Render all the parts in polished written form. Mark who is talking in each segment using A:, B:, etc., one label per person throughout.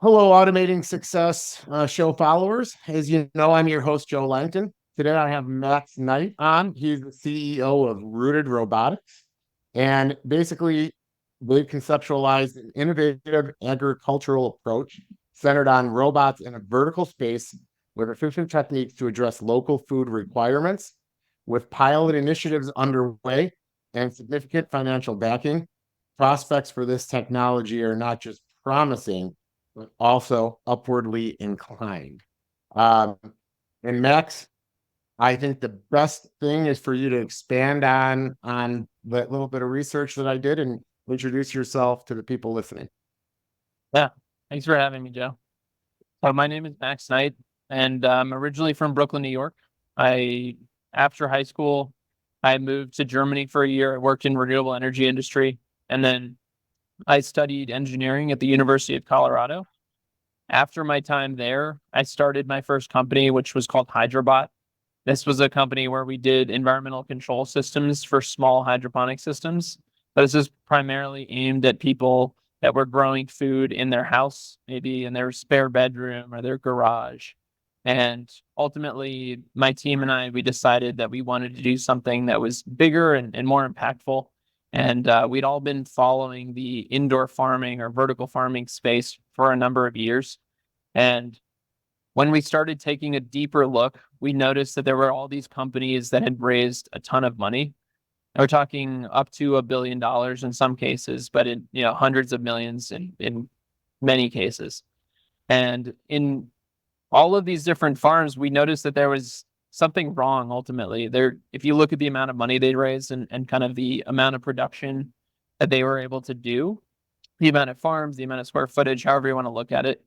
A: Hello, Automating Success show followers. As you know, I'm your host, Joe Langton. Today I have Max Knight on. He's the CEO of Rooted Robotics. And basically, they've conceptualized an innovative agricultural approach centered on robots in a vertical space with efficient techniques to address local food requirements. With pilot initiatives underway and significant financial backing, prospects for this technology are not just promising but also upwardly inclined. Um, and Max, I think the best thing is for you to expand on that little bit of research that I did and introduce yourself to the people listening.
B: Yeah, thanks for having me, Joe. So my name is Max Knight, and I'm originally from Brooklyn, New York. I, after high school, I moved to Germany for a year. I worked in renewable energy industry, and then I studied engineering at the University of Colorado. After my time there, I started my first company, which was called Hydrobot. This was a company where we did environmental control systems for small hydroponic systems. But this is primarily aimed at people that were growing food in their house, maybe in their spare bedroom or their garage. And ultimately, my team and I, we decided that we wanted to do something that was bigger and more impactful. And we'd all been following the indoor farming or vertical farming space for a number of years. And when we started taking a deeper look, we noticed that there were all these companies that had raised a ton of money. We're talking up to $1 billion in some cases, but in hundreds of millions in many cases. And in all of these different farms, we noticed that there was something wrong ultimately. There, if you look at the amount of money they raised and kind of the amount of production that they were able to do, the amount of farms, the amount of square footage, however you want to look at it,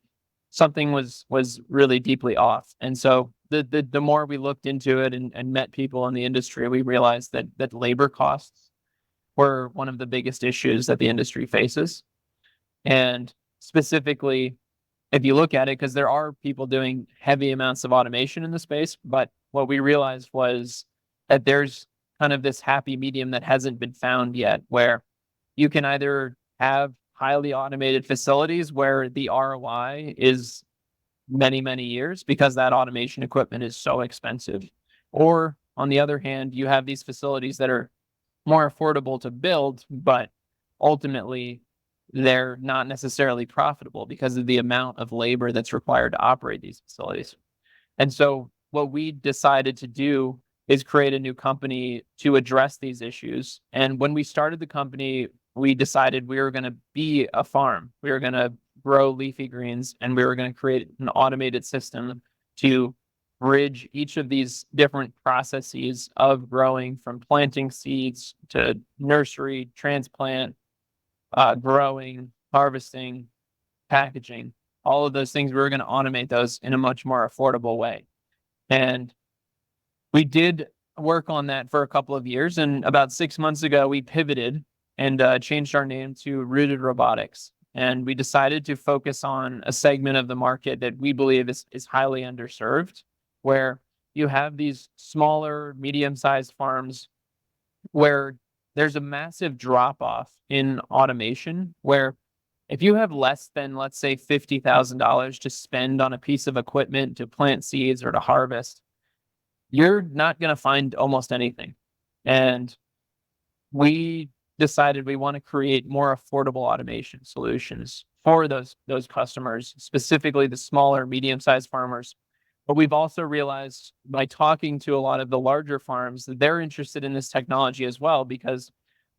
B: something was really deeply off. And so the more we looked into it and met people in the industry, we realized that labor costs were one of the biggest issues that the industry faces. And specifically, if you look at it, because there are people doing heavy amounts of automation in the space, but what we realized was that there's kind of this happy medium that hasn't been found yet, where you can either have highly automated facilities where the ROI is many, many years because that automation equipment is so expensive. Or on the other hand, you have these facilities that are more affordable to build, but ultimately they're not necessarily profitable because of the amount of labor that's required to operate these facilities. And so what we decided to do is create a new company to address these issues. And when we started the company, we decided we were going to be a farm. We were going to grow leafy greens, and we were going to create an automated system to bridge each of these different processes of growing, from planting seeds to nursery, transplant, growing, harvesting, packaging. All of those things, we were going to automate those in a much more affordable way. And we did work on that for a couple of years. And about 6 months ago, we pivoted and changed our name to Rooted Robotics. And we decided to focus on a segment of the market that we believe is highly underserved, where you have these smaller, medium-sized farms where there's a massive drop-off in automation, where if you have less than, let's say, $50,000 to spend on a piece of equipment to plant seeds or to harvest, you're not going to find almost anything. And we decided we want to create more affordable automation solutions for those customers, specifically the smaller, medium-sized farmers. But we've also realized by talking to a lot of the larger farms that they're interested in this technology as well, because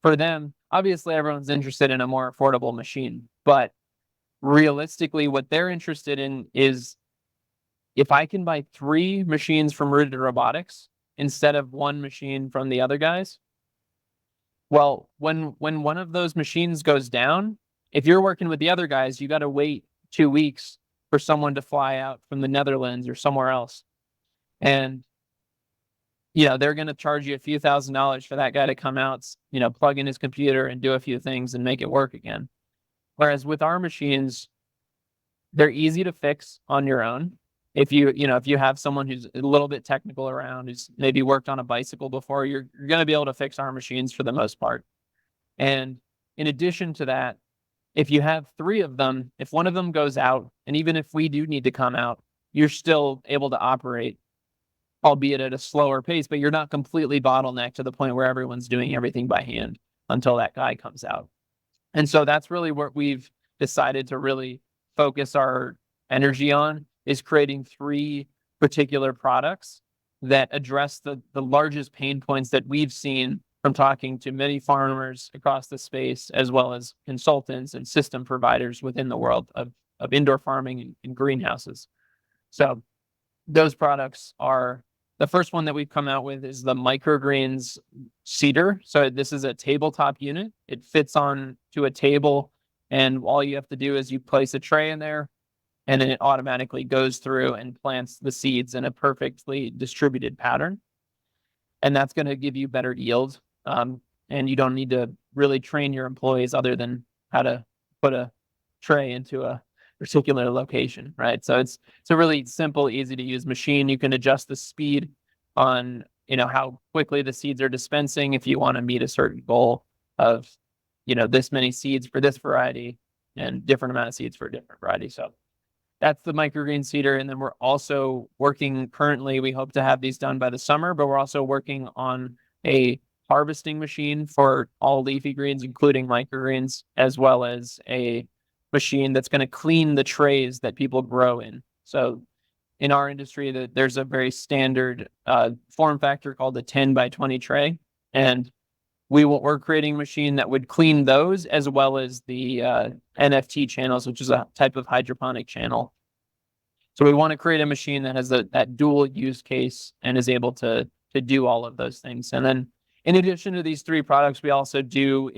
B: for them, obviously everyone's interested in a more affordable machine. But realistically, what they're interested in is, if I can buy 3 machines from Rooted Robotics instead of 1 machine from the other guys, well, when one of those machines goes down, if you're working with the other guys, you got to wait 2 weeks for someone to fly out from the Netherlands or somewhere else. And, they're going to charge you a few $1,000s for that guy to come out, plug in his computer and do a few things and make it work again. Whereas with our machines, they're easy to fix on your own. If you have someone who's a little bit technical around, who's maybe worked on a bicycle before, you're going to be able to fix our machines for the most part. And in addition to that, if you have three of them, if one of them goes out, and even if we do need to come out, you're still able to operate, albeit at a slower pace, but you're not completely bottlenecked to the point where everyone's doing everything by hand until that guy comes out. And so that's really what we've decided to really focus our energy on, is creating three particular products that address the largest pain points that we've seen from talking to many farmers across the space, as well as consultants and system providers within the world of indoor farming and greenhouses. So those products are, the first one that we've come out with is the microgreens seeder. So this is a tabletop unit. It fits on to a table, and all you have to do is you place a tray in there, and then it automatically goes through and plants the seeds in a perfectly distributed pattern. And that's going to give you better yield. And you don't need to really train your employees other than how to put a tray into a particular location, right? So it's a really simple, easy to use machine. You can adjust the speed on, how quickly the seeds are dispensing if you want to meet a certain goal of, this many seeds for this variety and different amount of seeds for a different variety. So that's the microgreen seeder. And then we're also working currently, we hope to have these done by the summer, but we're also working on a harvesting machine for all leafy greens, including microgreens, as well as a machine that's going to clean the trays that people grow in. So in our industry, there's a very standard form factor called the 10 by 20 tray. And we're creating a machine that would clean those, as well as the NFT channels, which is a type of hydroponic channel. So we want to create a machine that has that dual use case and is able to do all of those things. And then in addition to these three products, we also do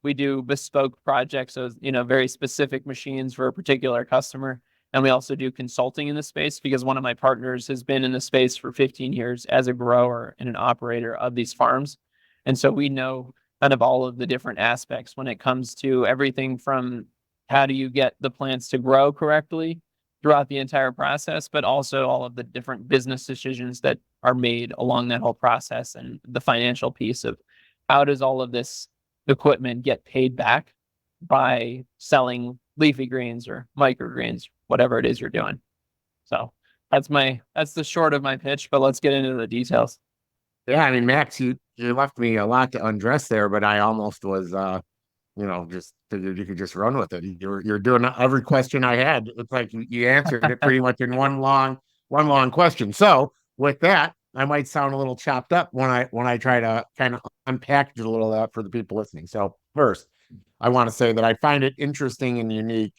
B: we do bespoke projects, so very specific machines for a particular customer. And we also do consulting in the space, because one of my partners has been in the space for 15 years as a grower and an operator of these farms. And so we know kind of all of the different aspects when it comes to everything from how do you get the plants to grow correctly throughout the entire process, but also all of the different business decisions that are made along that whole process, and the financial piece of how does all of this equipment get paid back by selling leafy greens or microgreens, whatever it is you're doing. So that's the short of my pitch, but let's get into the details.
A: Yeah, I mean, Max, you left me a lot to undress there, but I almost was just figured you could just run with it. You're doing every question I had. It's like you answered it pretty much in one long question. So with that, I might sound a little chopped up when I try to kind of unpackage it a little for the people listening. So first, I want to say that I find it interesting and unique.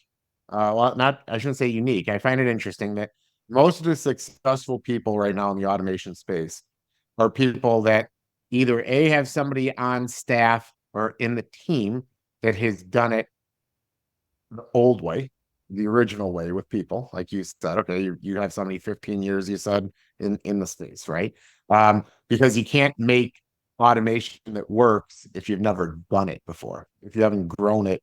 A: I shouldn't say unique. I find it interesting that most of the successful people right now in the automation space are people that either A, have somebody on staff or in the team that has done it the old way, the original way with people. Like you said, okay, you have somebody 15 years, you said, in the space, right? Because you can't make automation that works if you've never done it before, if you haven't grown it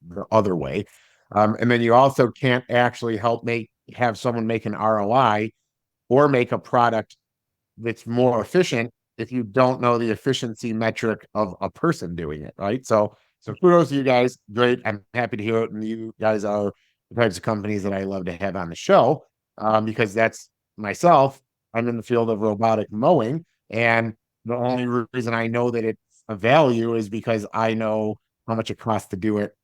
A: the other way. And then you also can't actually have someone make an ROI or make a product that's more efficient if you don't know the efficiency metric of a person doing it, right? So kudos to you guys. Great. I'm happy to hear it. And you guys are the types of companies that I love to have on the show, because that's myself. I'm in the field of robotic mowing. And the only reason I know that it's a value is because I know how much it costs to do it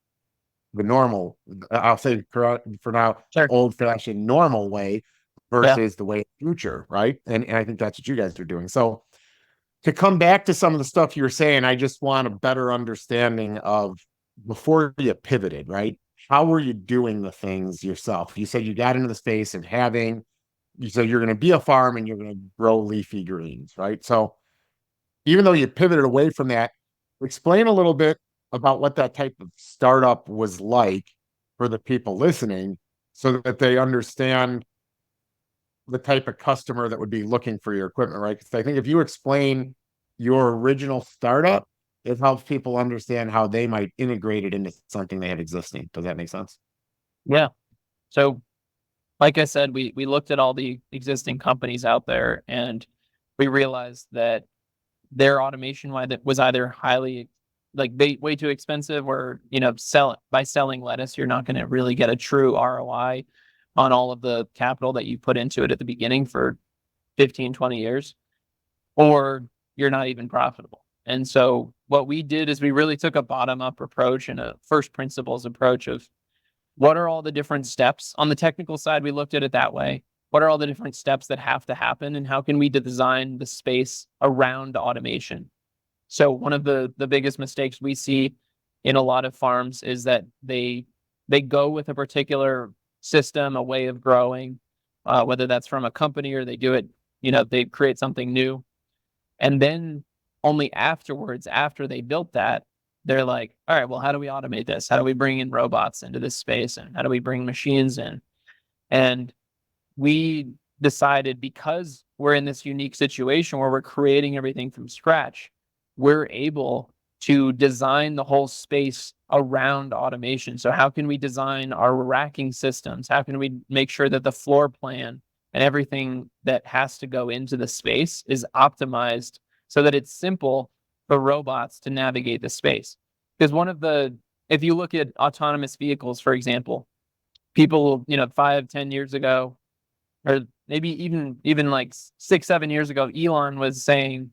A: the normal, I'll say for now,
B: Sure.
A: old fashioned normal way
B: Yeah.
A: versus the way of the future, right? And I think that's what you guys are doing. So to come back to some of the stuff you were saying, I just want a better understanding of before you pivoted, right? How were you doing the things yourself? You said you got into the space of you said you're going to be a farm and you're going to grow leafy greens, right? So even though you pivoted away from that, explain a little bit about what that type of startup was like for the people listening so that they understand the type of customer that would be looking for your equipment, right? Because I think if you explain your original startup, it helps people understand how they might integrate it into something they have existing. Does that make sense?
B: Yeah. So like I said, we looked at all the existing companies out there, and we realized that their automation was either highly like way too expensive, or by selling lettuce, you're not going to really get a true ROI on all of the capital that you put into it at the beginning for 15, 20 years, or you're not even profitable. And so what we did is we really took a bottom up approach and a first principles approach of what are all the different steps on the technical side. We looked at it that way. What are all the different steps that have to happen, and how can we design the space around automation? So one of the biggest mistakes we see in a lot of farms is that they go with a particular system, a way of growing, whether that's from a company or they do it, they create something new. And then only afterwards, after they built that, they're like, all right, well, how do we automate this? How do we bring in robots into this space? And how do we bring machines in? And we decided, because we're in this unique situation where we're creating everything from scratch, we're able to design the whole space around automation. So how can we design our racking systems? How can we make sure that the floor plan and everything that has to go into the space is optimized so that it's simple for robots to navigate the space? Because if you look at autonomous vehicles, for example, people, 5, 10 years ago, or maybe even like 6, 7 years ago, Elon was saying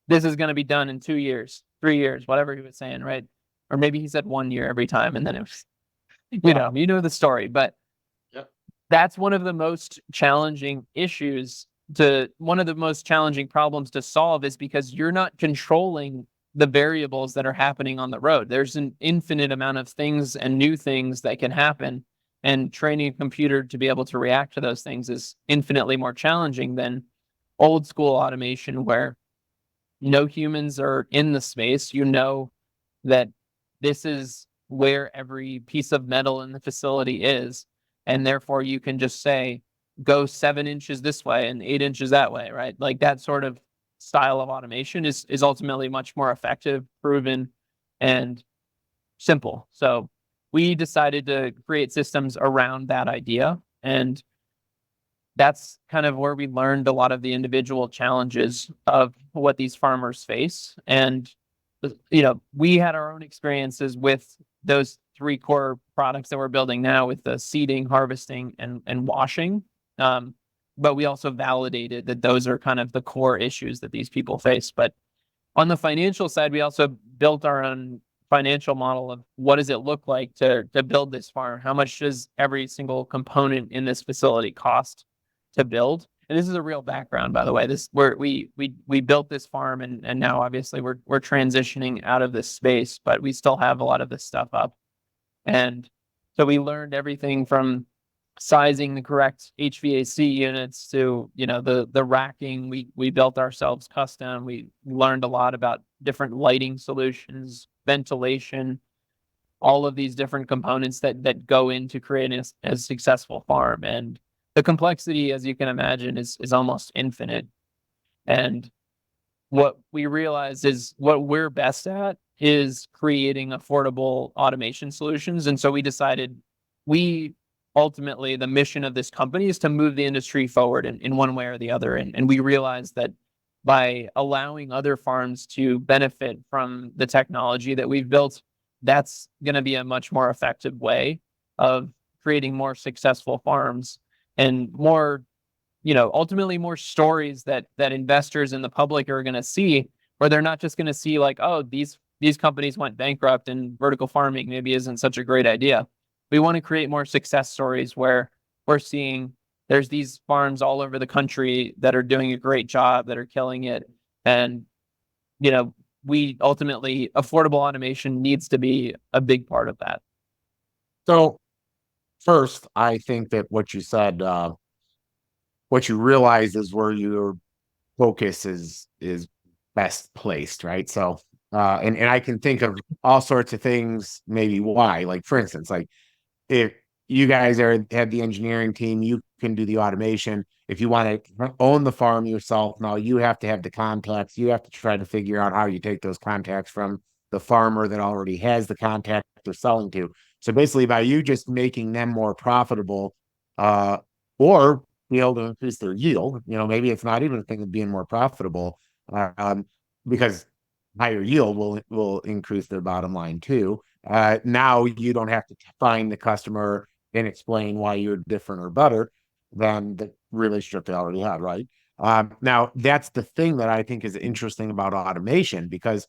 B: this is going to be done in 2 years, 3 years, whatever he was saying, right? Or maybe he said 1 year every time, and then it was, the story. But
A: Yep.
B: that's one of the most challenging one of the most challenging problems to solve, is because you're not controlling the variables that are happening on the road. There's an infinite amount of things and new things that can happen. And training a computer to be able to react to those things is infinitely more challenging than old school automation, where no humans are in the space. That this is where every piece of metal in the facility is. And therefore you can just say, go 7 inches this way and 8 inches that way, right? Like that sort of style of automation is ultimately much more effective, proven, and simple. So we decided to create systems around that idea. And that's kind of where we learned a lot of the individual challenges of what these farmers face. And, we had our own experiences with those 3 core products that we're building now, with the seeding, harvesting, and washing. But we also validated that those are kind of the core issues that these people face. But on the financial side, we also built our own financial model of what does it look like to build this farm? How much does every single component in this facility cost to build? And this is a real background, by the way. This where we built this farm, and now obviously we're transitioning out of this space, but we still have a lot of this stuff up. And so we learned everything from sizing the correct HVAC units to, the racking. We built ourselves custom. We learned a lot about different lighting solutions, ventilation, all of these different components that go into creating a successful farm. And the complexity, as you can imagine, is almost infinite. And what we realized is what we're best at is creating affordable automation solutions. And so we decided, ultimately, the mission of this company is to move the industry forward in one way or the other. And we realized that by allowing other farms to benefit from the technology that we've built, that's going to be a much more effective way of creating more successful farms, and more, ultimately more stories that investors and the public are going to see, where they're not just going to see like, oh, these companies went bankrupt and vertical farming maybe isn't such a great idea. We want to create more success stories where we're seeing there's these farms all over the country that are doing a great job, that are killing it. And, we ultimately, affordable automation needs to be a big part of that.
A: So first, I think that what you said, what you realize is where your focus is best placed, right? So, and I can think of all sorts of things, maybe why. Like for instance, like if you guys have the engineering team, you can do the automation. If you want to own the farm yourself, now you have to have the contacts. You have to try to figure out how you take those contacts from the farmer that already has the contact they're selling to. So basically, by you just making them more profitable, uh, or be able to increase their yield, maybe it's not even a thing of being more profitable, um, because higher yield will increase their bottom line too. Now you don't have to find the customer and explain why you're different or better than the relationship they already had, right? Now that's the thing that I think is interesting about automation, because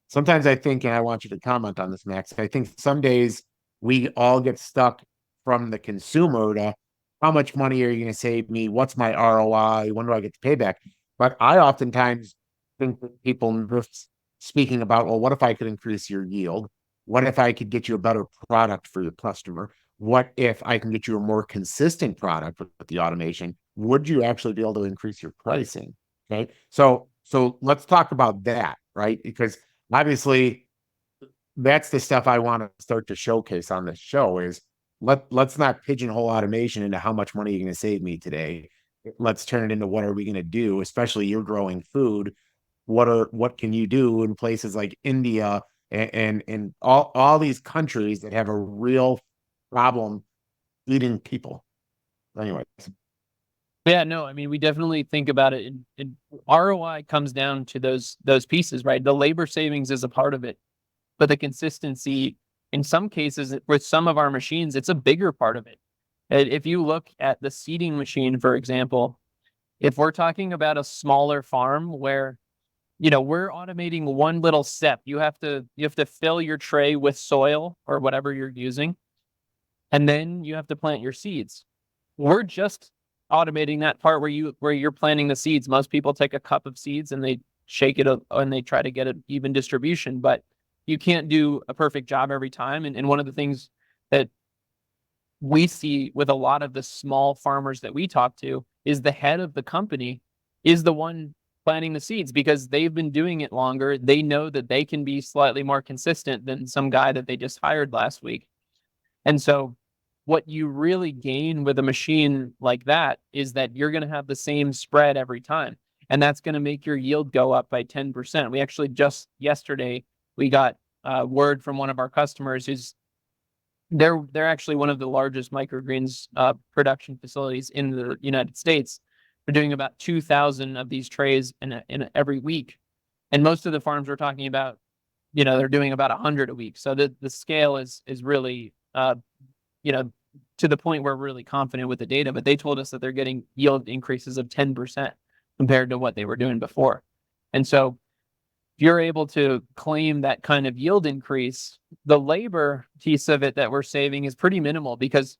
A: sometimes I think, and I want you to comment on this, Max, I think some days we all get stuck from the consumer to how much money are you going to save me? What's my ROI? When do I get the payback? But I oftentimes think that people just speaking about, well, what if I could increase your yield? What if I could get you a better product for your customer? What if I can get you a more consistent product with the automation? Would you actually be able to increase your pricing? Okay. So let's talk about that, right? Because obviously that's the stuff I want to start to showcase on this show is let's not pigeonhole automation into how much money you're going to save me today. Let's turn it into what are we going to do, especially you're growing food. What can you do in places like India and all these countries that have a real problem feeding people? Anyways,
B: Yeah, no, I mean, we definitely think about it. And ROI comes down to those pieces, right? The labor savings is a part of it, but the consistency, in some cases, with some of our machines, it's a bigger part of it. If you look at the seeding machine, for example, if we're talking about a smaller farm where we're automating one little step, you have to fill your tray with soil or whatever you're using, and then you have to plant your seeds. We're just automating that part where you're planting the seeds. Most people take a cup of seeds and they shake it up and they try to get an even distribution, but you can't do a perfect job every time. And one of the things that we see with a lot of the small farmers that we talk to is the head of the company is the one planting the seeds because they've been doing it longer. They know that they can be slightly more consistent than some guy that they just hired last week. And so what you really gain with a machine like that is that you're going to have the same spread every time. And that's going to make your yield go up by 10%. We actually just yesterday, we got word from one of our customers who's they're actually one of the largest microgreens production facilities in the United States. They're doing about 2,000 of these trays in every week. And most of the farms we're talking about, they're doing about 100 a week. So the scale is really you know, to the point where we're really confident with the data, but they told us that they're getting yield increases of 10% compared to what they were doing before. And so if you're able to claim that kind of yield increase, the labor piece of it that we're saving is pretty minimal because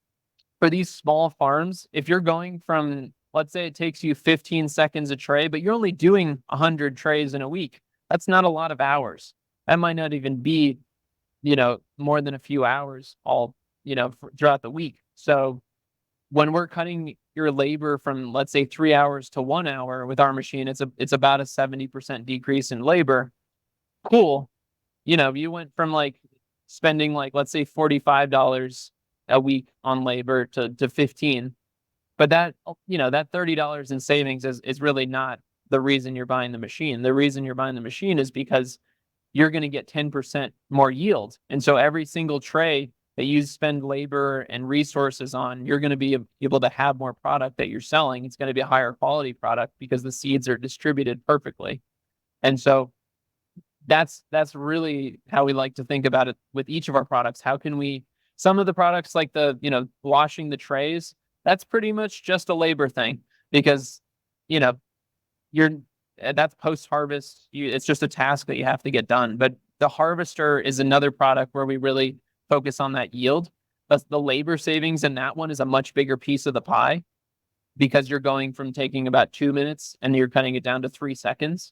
B: for these small farms, if you're going from, let's say it takes you 15 seconds a tray, but you're only doing 100 trays in a week, that's not a lot of hours. That might not even be, more than a few hours all throughout the week. So when we're cutting your labor from, let's say, 3 hours to 1 hour with our machine, it's about a 70% decrease in labor. Cool. You went from spending let's say $45 a week on labor to 15. But that $30 in savings is really not the reason you're buying the machine. The reason you're buying the machine is because you're going to get 10% more yield. And so every single tray that you spend labor and resources on, you're going to be able to have more product that you're selling. It's going to be a higher quality product because the seeds are distributed perfectly. And so that's really how we like to think about it with each of our products. How can we, some of the products like the, washing the trays, that's pretty much just a labor thing because, you're that's post-harvest. It's just a task that you have to get done. But the harvester is another product where we really focus on that yield. But the labor savings in that one is a much bigger piece of the pie because you're going from taking about 2 minutes and you're cutting it down to 3 seconds.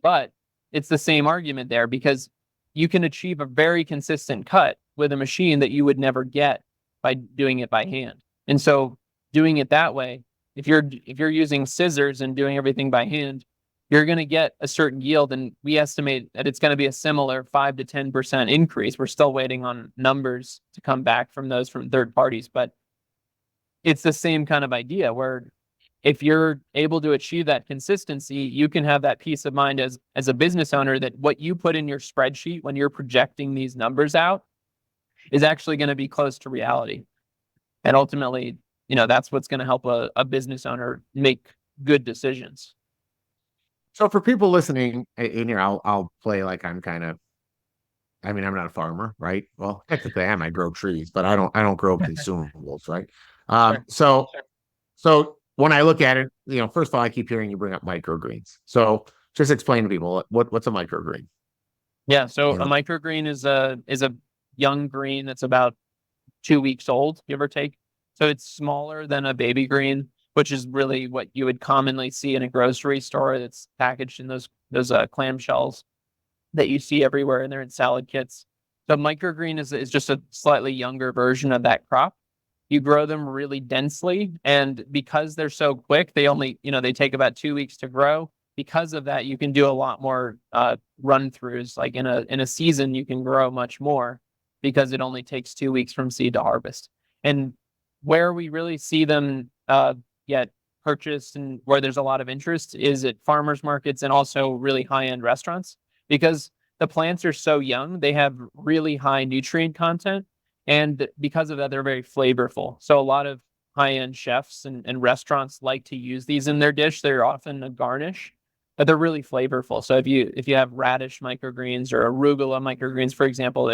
B: But it's the same argument there because you can achieve a very consistent cut with a machine that you would never get by doing it by hand. And so doing it that way, if you're using scissors and doing everything by hand, you're going to get a certain yield, and we estimate that it's going to be a similar 5 to 10% increase. We're still waiting on numbers to come back from third parties, but it's the same kind of idea where if you're able to achieve that consistency, you can have that peace of mind as a business owner that what you put in your spreadsheet when you're projecting these numbers out is actually going to be close to reality. And ultimately, that's what's going to help a business owner make good decisions.
A: So for people listening in here, I'll play like I'm kind of. I mean, I'm not a farmer, right? Well, technically, I am. I grow trees, but I don't grow consumables, right?
B: Sure.
A: So when I look at it, first of all, I keep hearing you bring up microgreens. So just explain to people what's a microgreen.
B: Yeah. So
A: You
B: a
A: know,
B: microgreen is a young green that's about 2 weeks old, give or take. So it's smaller than a baby green, which is really what you would commonly see in a grocery store that's packaged in those clamshells that you see everywhere, and they're in salad kits. So microgreen is just a slightly younger version of that crop. You grow them really densely, and because they're so quick, they only, they take about 2 weeks to grow. Because of that, you can do a lot more run throughs. Like in a season, you can grow much more because it only takes 2 weeks from seed to harvest. And where we really see them get purchased and where there's a lot of interest is at farmers markets and also really high end restaurants, because the plants are so young, they have really high nutrient content. And because of that, they're very flavorful. So a lot of high-end chefs and restaurants like to use these in their dish. They're often a garnish, but they're really flavorful. So if you have radish microgreens or arugula microgreens, for example,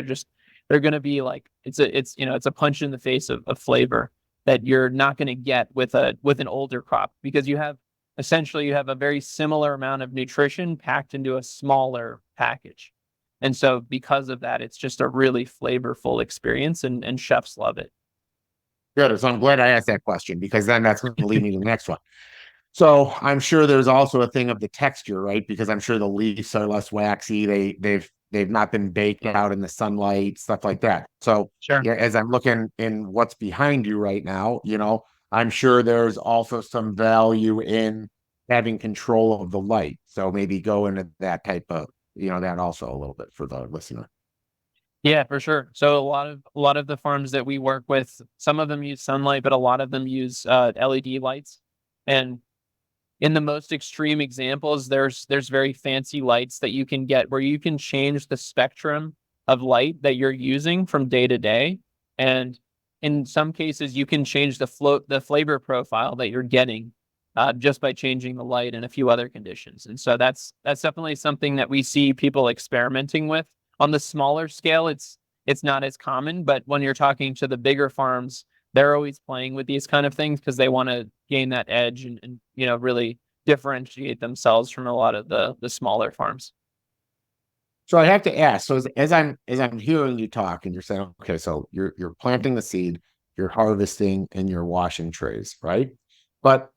B: they're going to be like it's a punch in the face of flavor that you're not going to get with an older crop, because you have a very similar amount of nutrition packed into a smaller package. And so because of that, it's just a really flavorful experience, and chefs love it.
A: good. So I'm glad I asked that question because then that's going to lead me to the next one. So I'm sure there's also a thing of the texture, right? Because I'm sure the leaves are less waxy. They've not been baked out in the sunlight, stuff like that. So
B: Sure.
A: yeah, as I'm looking in what's behind you right now, I'm sure there's also some value in having control of the light. So maybe go into that type of, that also a little bit for the listener.
B: Yeah, for sure. So a lot of the farms that we work with, some of them use sunlight, but a lot of them use LED lights. And in the most extreme examples, there's very fancy lights that you can get where you can change the spectrum of light that you're using from day to day. And in some cases, you can change the flavor profile that you're getting just by changing the light and a few other conditions. And so that's definitely something that we see people experimenting with. On the smaller scale, it's not as common, but when you're talking to the bigger farms, they're always playing with these kind of things because they want to gain that edge and really differentiate themselves from a lot of the smaller farms.
A: So I have to ask. So as I'm hearing you talk, and you're saying, okay, so you're planting the seed, you're harvesting, and you're washing trays, right? But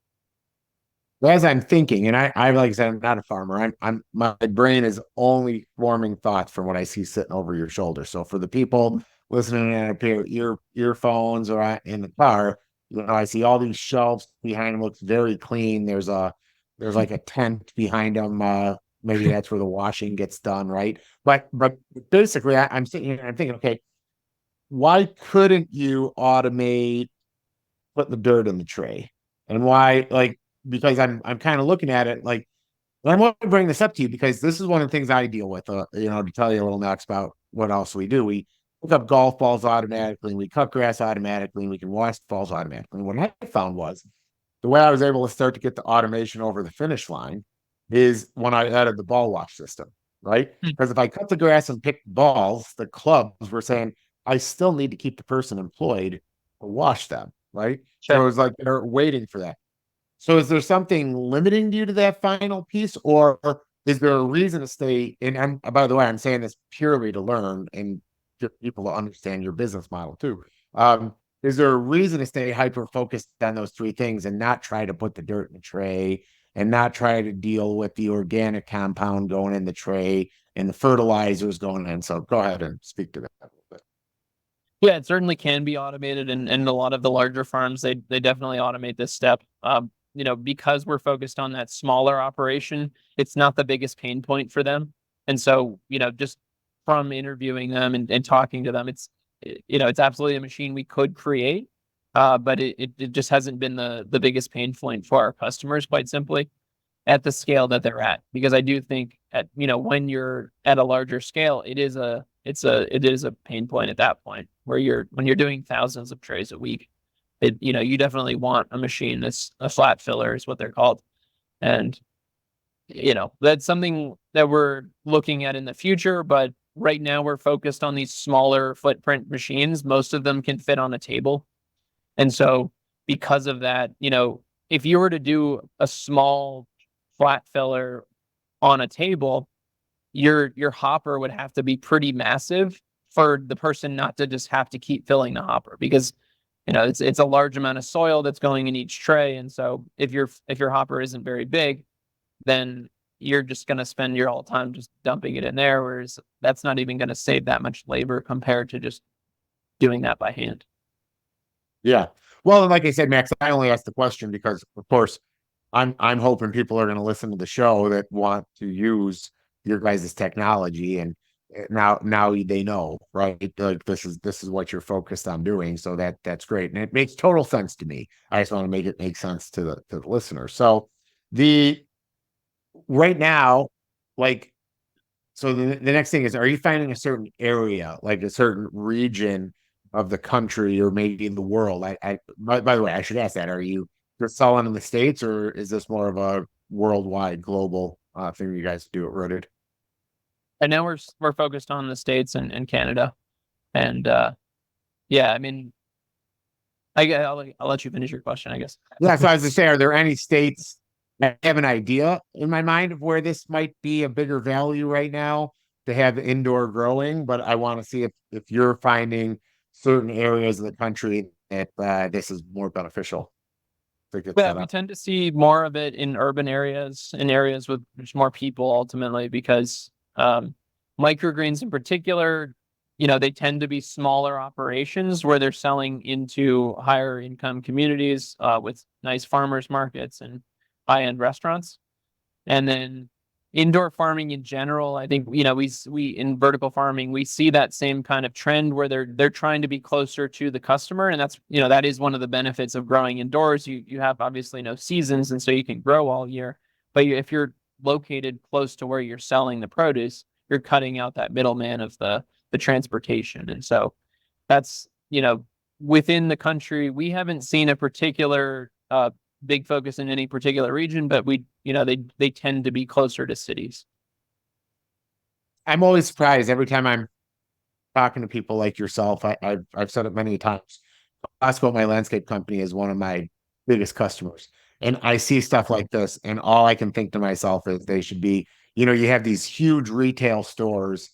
A: as I'm thinking, and I like I said, I'm not a farmer. I'm my brain is only forming thoughts from what I see sitting over your shoulder. So for the people listening in a pair earphones or in the car, I see all these shelves behind them. Looks very clean. There's like a tent behind them. Maybe that's where the washing gets done, right? But basically, I'm sitting here and I'm thinking, okay, why couldn't you automate put the dirt in the tray? And why, like, because I'm kind of looking at it like, and I want to bring this up to you because this is one of the things I deal with, to tell you a little next about what else we do. We pick up golf balls automatically, and we cut grass automatically, and we can wash balls automatically. And what I found was the way I was able to start to get the automation over the finish line is when I added the ball wash system, right?
B: Hmm.
A: Because if I cut the grass and pick balls, the clubs were saying I still need to keep the person employed to wash them, right? So
B: Sure.
A: it was like they're waiting for that. So is there something limiting you to that final piece, or is there a reason to stay? And by the way, I'm saying this purely to learn and get people to understand your business model too. Is there a reason to stay hyper focused on those three things and not try to put the dirt in the tray and not try to deal with the organic compound going in the tray and the fertilizers going in? So go ahead and speak to that a little bit.
B: Yeah, it certainly can be automated, and a lot of the larger farms they definitely automate this step. Because we're focused on that smaller operation, it's not the biggest pain point for them. And so, just from interviewing them and talking to them, it's absolutely a machine we could create, but it just hasn't been the biggest pain point for our customers, quite simply, at the scale that they're at. Because I do think when you're at a larger scale, it is a pain point at that point where when you're doing thousands of trays a week. You definitely want a machine that's a flat filler is what they're called. And that's something that we're looking at in the future. But right now we're focused on these smaller footprint machines. Most of them can fit on a table. And so because of that, if you were to do a small flat filler on a table, your hopper would have to be pretty massive for the person not to just have to keep filling the hopper, because it's a large amount of soil that's going in each tray. And so if your hopper isn't very big, then you're just going to spend your whole time just dumping it in there, whereas that's not even going to save that much labor compared to just doing that by hand.
A: Yeah. Well, and like I said, Max, I only asked the question because, of course, I'm hoping people are going to listen to the show that want to use your guys' technology, and now they know, right? Like this is what you're focused on doing, so that's great, and it makes total sense to me. I just want to make it make sense to the listener. So the right now, like, so the next thing is, are you finding a certain area, like a certain region of the country or maybe in the world? By the way, I should ask that. Are you just selling in the States, or is this more of a worldwide, global thing you guys do at Rooted?
B: And now we're focused on the States and Canada. And yeah, I mean, I'll let you finish your question, I guess.
A: Yeah, so as I say, are there any states that have an idea in my mind of where this might be a bigger value right now to have indoor growing? But I want to see if you're finding certain areas of the country that this is more beneficial to get
B: Yeah,
A: set
B: we
A: up.
B: tend to see more of it in urban areas, in areas with just more people ultimately, because microgreens in particular, they tend to be smaller operations where they're selling into higher income communities with nice farmers markets and high-end restaurants. And then indoor farming in general, I think, we in vertical farming, we see that same kind of trend where they're trying to be closer to the customer. And that's, that is one of the benefits of growing indoors. You have obviously no seasons, and so you can grow all year. But if you're located close to where you're selling the produce, you're cutting out that middleman of the transportation. And so that's, within the country, we haven't seen a particular big focus in any particular region, but they tend to be closer to cities.
A: I'm always surprised every time I'm talking to people like yourself. I've said it many times. Costco, my landscape company, is one of my biggest customers. And I see stuff like this, and all I can think to myself is they should be, you have these huge retail stores,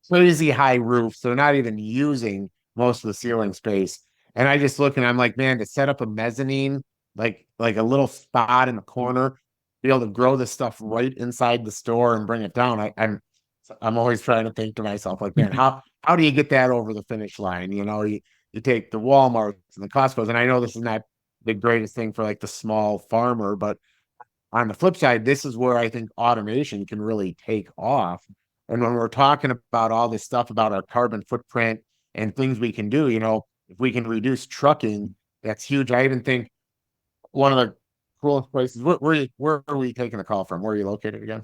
A: crazy high roofs. They're not even using most of the ceiling space. And I just look and I'm like, man, to set up a mezzanine, like a little spot in the corner, be able to grow this stuff right inside the store and bring it down. I'm always trying to think to myself, like, man, how do you get that over the finish line? You take the Walmarts and the Costco's, and I know this is not the greatest thing for like the small farmer, but on the flip side, this is where I think automation can really take off. And when we're talking about all this stuff about our carbon footprint and things we can do, if we can reduce trucking, that's huge. I even think one of the coolest places, where are we taking the call from? Where are you located again?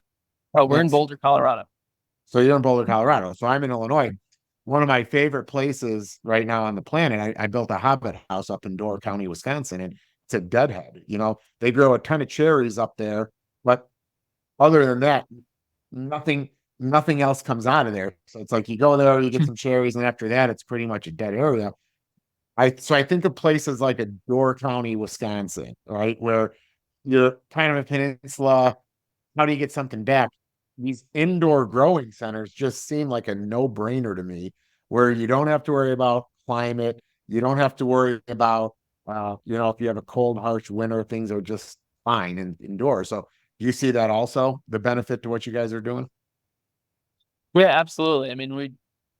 B: Oh, we're in
A: Yes.
B: Boulder, Colorado.
A: So you're in Boulder, Colorado. So I'm in Illinois. One of my favorite places right now on the planet. I built a hobbit house up in Door County, Wisconsin, and it's a deadhead. They grow a ton of cherries up there, but other than that, nothing nothing else comes out of there. So it's like you go there, you get some cherries, and after that, it's pretty much a dead area. I think of places like a Door County, Wisconsin, right, where you're kind of a peninsula. How do you get something back? These indoor growing centers just seem like a no-brainer to me, where you don't have to worry about climate, you don't have to worry about if you have a cold, harsh winter, things are just fine indoors. So do you see that also, the benefit to what you guys are doing?
B: Yeah, absolutely. I mean,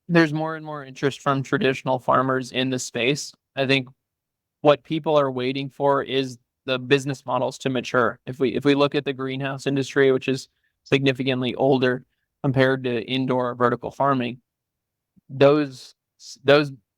B: there's more and more interest from traditional farmers in the space. I think what people are waiting for is the business models to mature. If we look at the greenhouse industry, which is significantly older compared to indoor vertical farming, those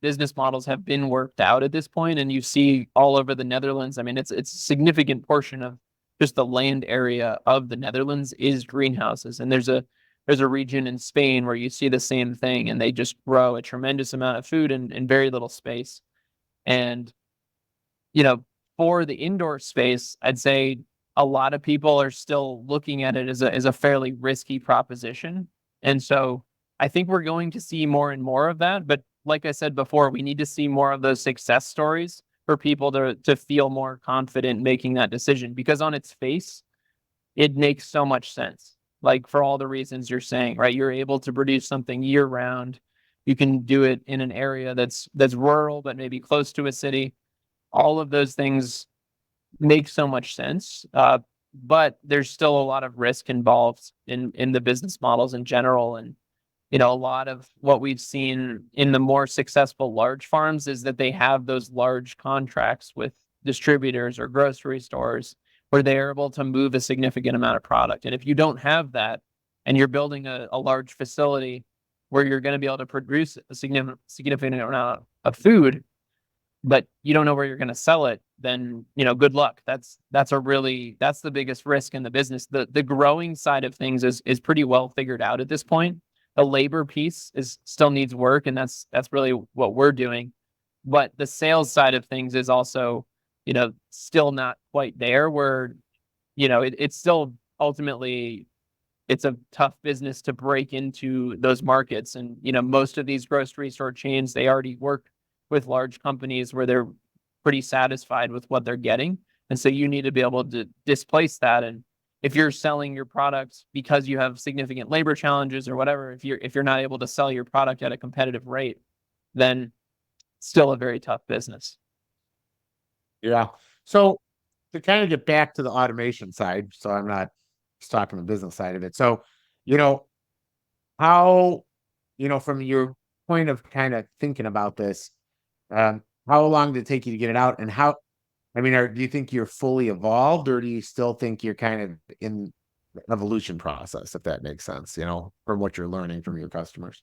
B: business models have been worked out at this point, and you see all over the Netherlands. I mean, it's a significant portion of just the land area of the Netherlands is greenhouses, and there's a region in Spain where you see the same thing, and they just grow a tremendous amount of food in very little space. And you know, for the indoor space, I'd say a lot of people are still looking at it as a fairly risky proposition. And so I think we're going to see more and more of that. But like I said before, we need to see more of those success stories for people to feel more confident making that decision, because on its face, it makes so much sense. Like for all the reasons you're saying, right? You're able to produce something year round. You can do it in an area that's rural, but maybe close to a city. All of those things make so much sense. But there's still a lot of risk involved in the business models in general. And, a lot of what we've seen in the more successful large farms is that they have those large contracts with distributors or grocery stores where they're able to move a significant amount of product. And if you don't have that and you're building a large facility where you're going to be able to produce a significant amount of food, but you don't know where you're going to sell it, then, good luck. That's the biggest risk in the business. The growing side of things is pretty well figured out at this point. The labor piece still needs work, and that's really what we're doing. But the sales side of things is also, still not quite there, where, it's still ultimately, it's a tough business to break into those markets. And, most of these grocery store chains, they already work with large companies where they're pretty satisfied with what they're getting. And so you need to be able to displace that. And if you're selling your products because you have significant labor challenges or whatever, if you're not able to sell your product at a competitive rate, then it's still a very tough business.
A: Yeah. So to kind of get back to the automation side, so I'm not just talking the business side of it. So, you know, how, from your point of kind of thinking about this, how long did it take you to get it out? And do you think you're fully evolved, or do you still think you're kind of in the evolution process, if that makes sense, from what you're learning from your customers?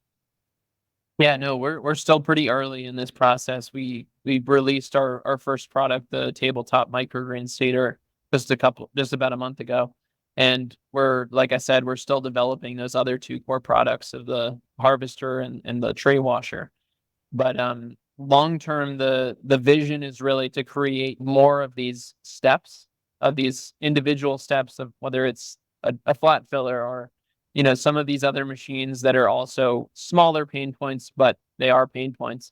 B: Yeah, no, we're still pretty early in this process. We released our first product, the tabletop microgreen seeder, just about a month ago. And like I said, we're still developing those other two core products of the harvester and the tray washer. But long term, the vision is really to create more of these steps, of these individual steps, of whether it's a flat filler or, some of these other machines that are also smaller pain points, but they are pain points.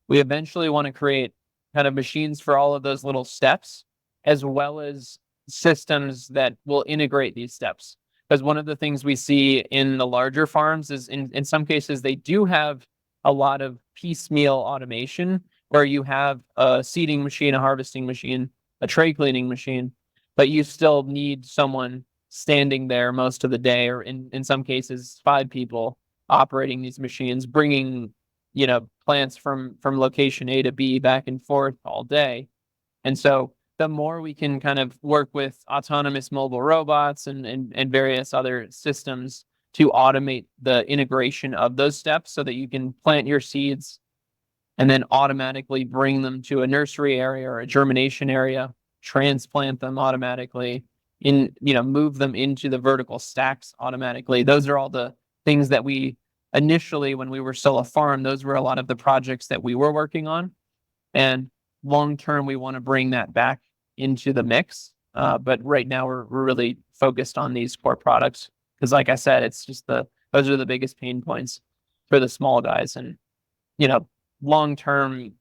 B: We eventually want to create kind of machines for all of those little steps, as well as systems that will integrate these steps. Because one of the things we see in the larger farms is in some cases, they do have a lot of piecemeal automation where you have a seeding machine, a harvesting machine, a tray cleaning machine, but you still need someone standing there most of the day, or in some cases, 5 people operating these machines, bringing, plants from location A to B back and forth all day. And so the more we can kind of work with autonomous mobile robots and various other systems to automate the integration of those steps so that you can plant your seeds and then automatically bring them to a nursery area or a germination area, transplant them automatically, move them into the vertical stacks automatically. Those are all the things that we initially, when we were still a farm, those were a lot of the projects that we were working on. And long term, we want to bring that back into the mix. But right now, we're really focused on these core products because, like I said, it's just those are the biggest pain points for the small guys. And long term,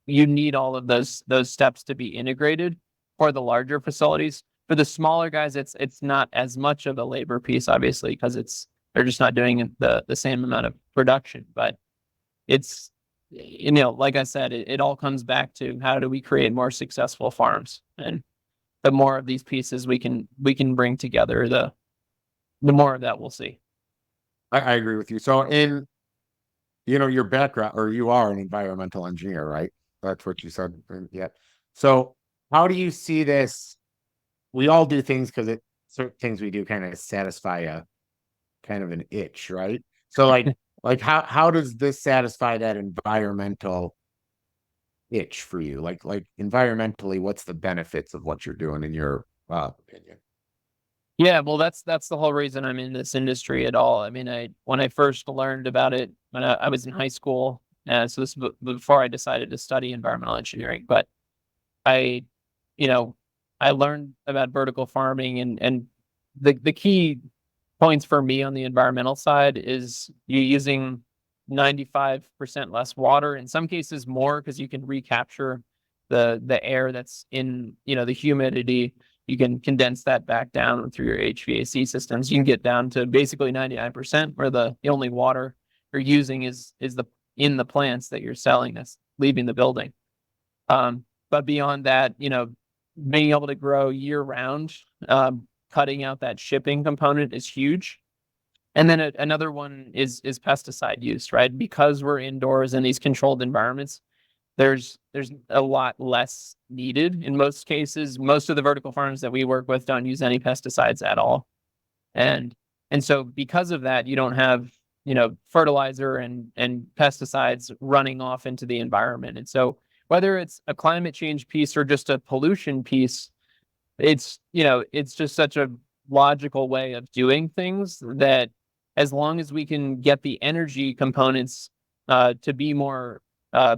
B: you need all of those steps to be integrated for the larger facilities. For the smaller guys, it's not as much of a labor piece, obviously, because they're just not doing the same amount of production. But it's, like I said, it all comes back to how do we create more successful farms, and the more of these pieces we can bring together, the more of that we'll see.
A: I agree with you. So your background, or you are an environmental engineer, right? That's what you said. Yeah. So how do you see this? We all do things because certain things we do kind of satisfy a kind of an itch, right? So like how does this satisfy that environmental itch for you? Like environmentally, what's the benefits of what you're doing in your opinion?
B: Yeah, well, that's the whole reason I'm in this industry at all. I mean, when I first learned about it when I was in high school, so this was before I decided to study environmental engineering. But I, you know, I learned about vertical farming, and the key points for me on the environmental side is you using 95% less water, in some cases more, because you can recapture the air that's in, the humidity. You can condense that back down through your HVAC systems. You can get down to basically 99%, where the only water you're using is the in the plants that you're selling that's leaving the building. But beyond that, being able to grow year round, cutting out that shipping component is huge. And then another one is pesticide use, right? Because we're indoors in these controlled environments, there's a lot less needed in most cases. Most of the vertical farms that we work with don't use any pesticides at all. And and so because of that, you don't have, fertilizer and pesticides running off into the environment. And so whether it's a climate change piece or just a pollution piece, it's just such a logical way of doing things that, as long as we can get the energy components to be more uh,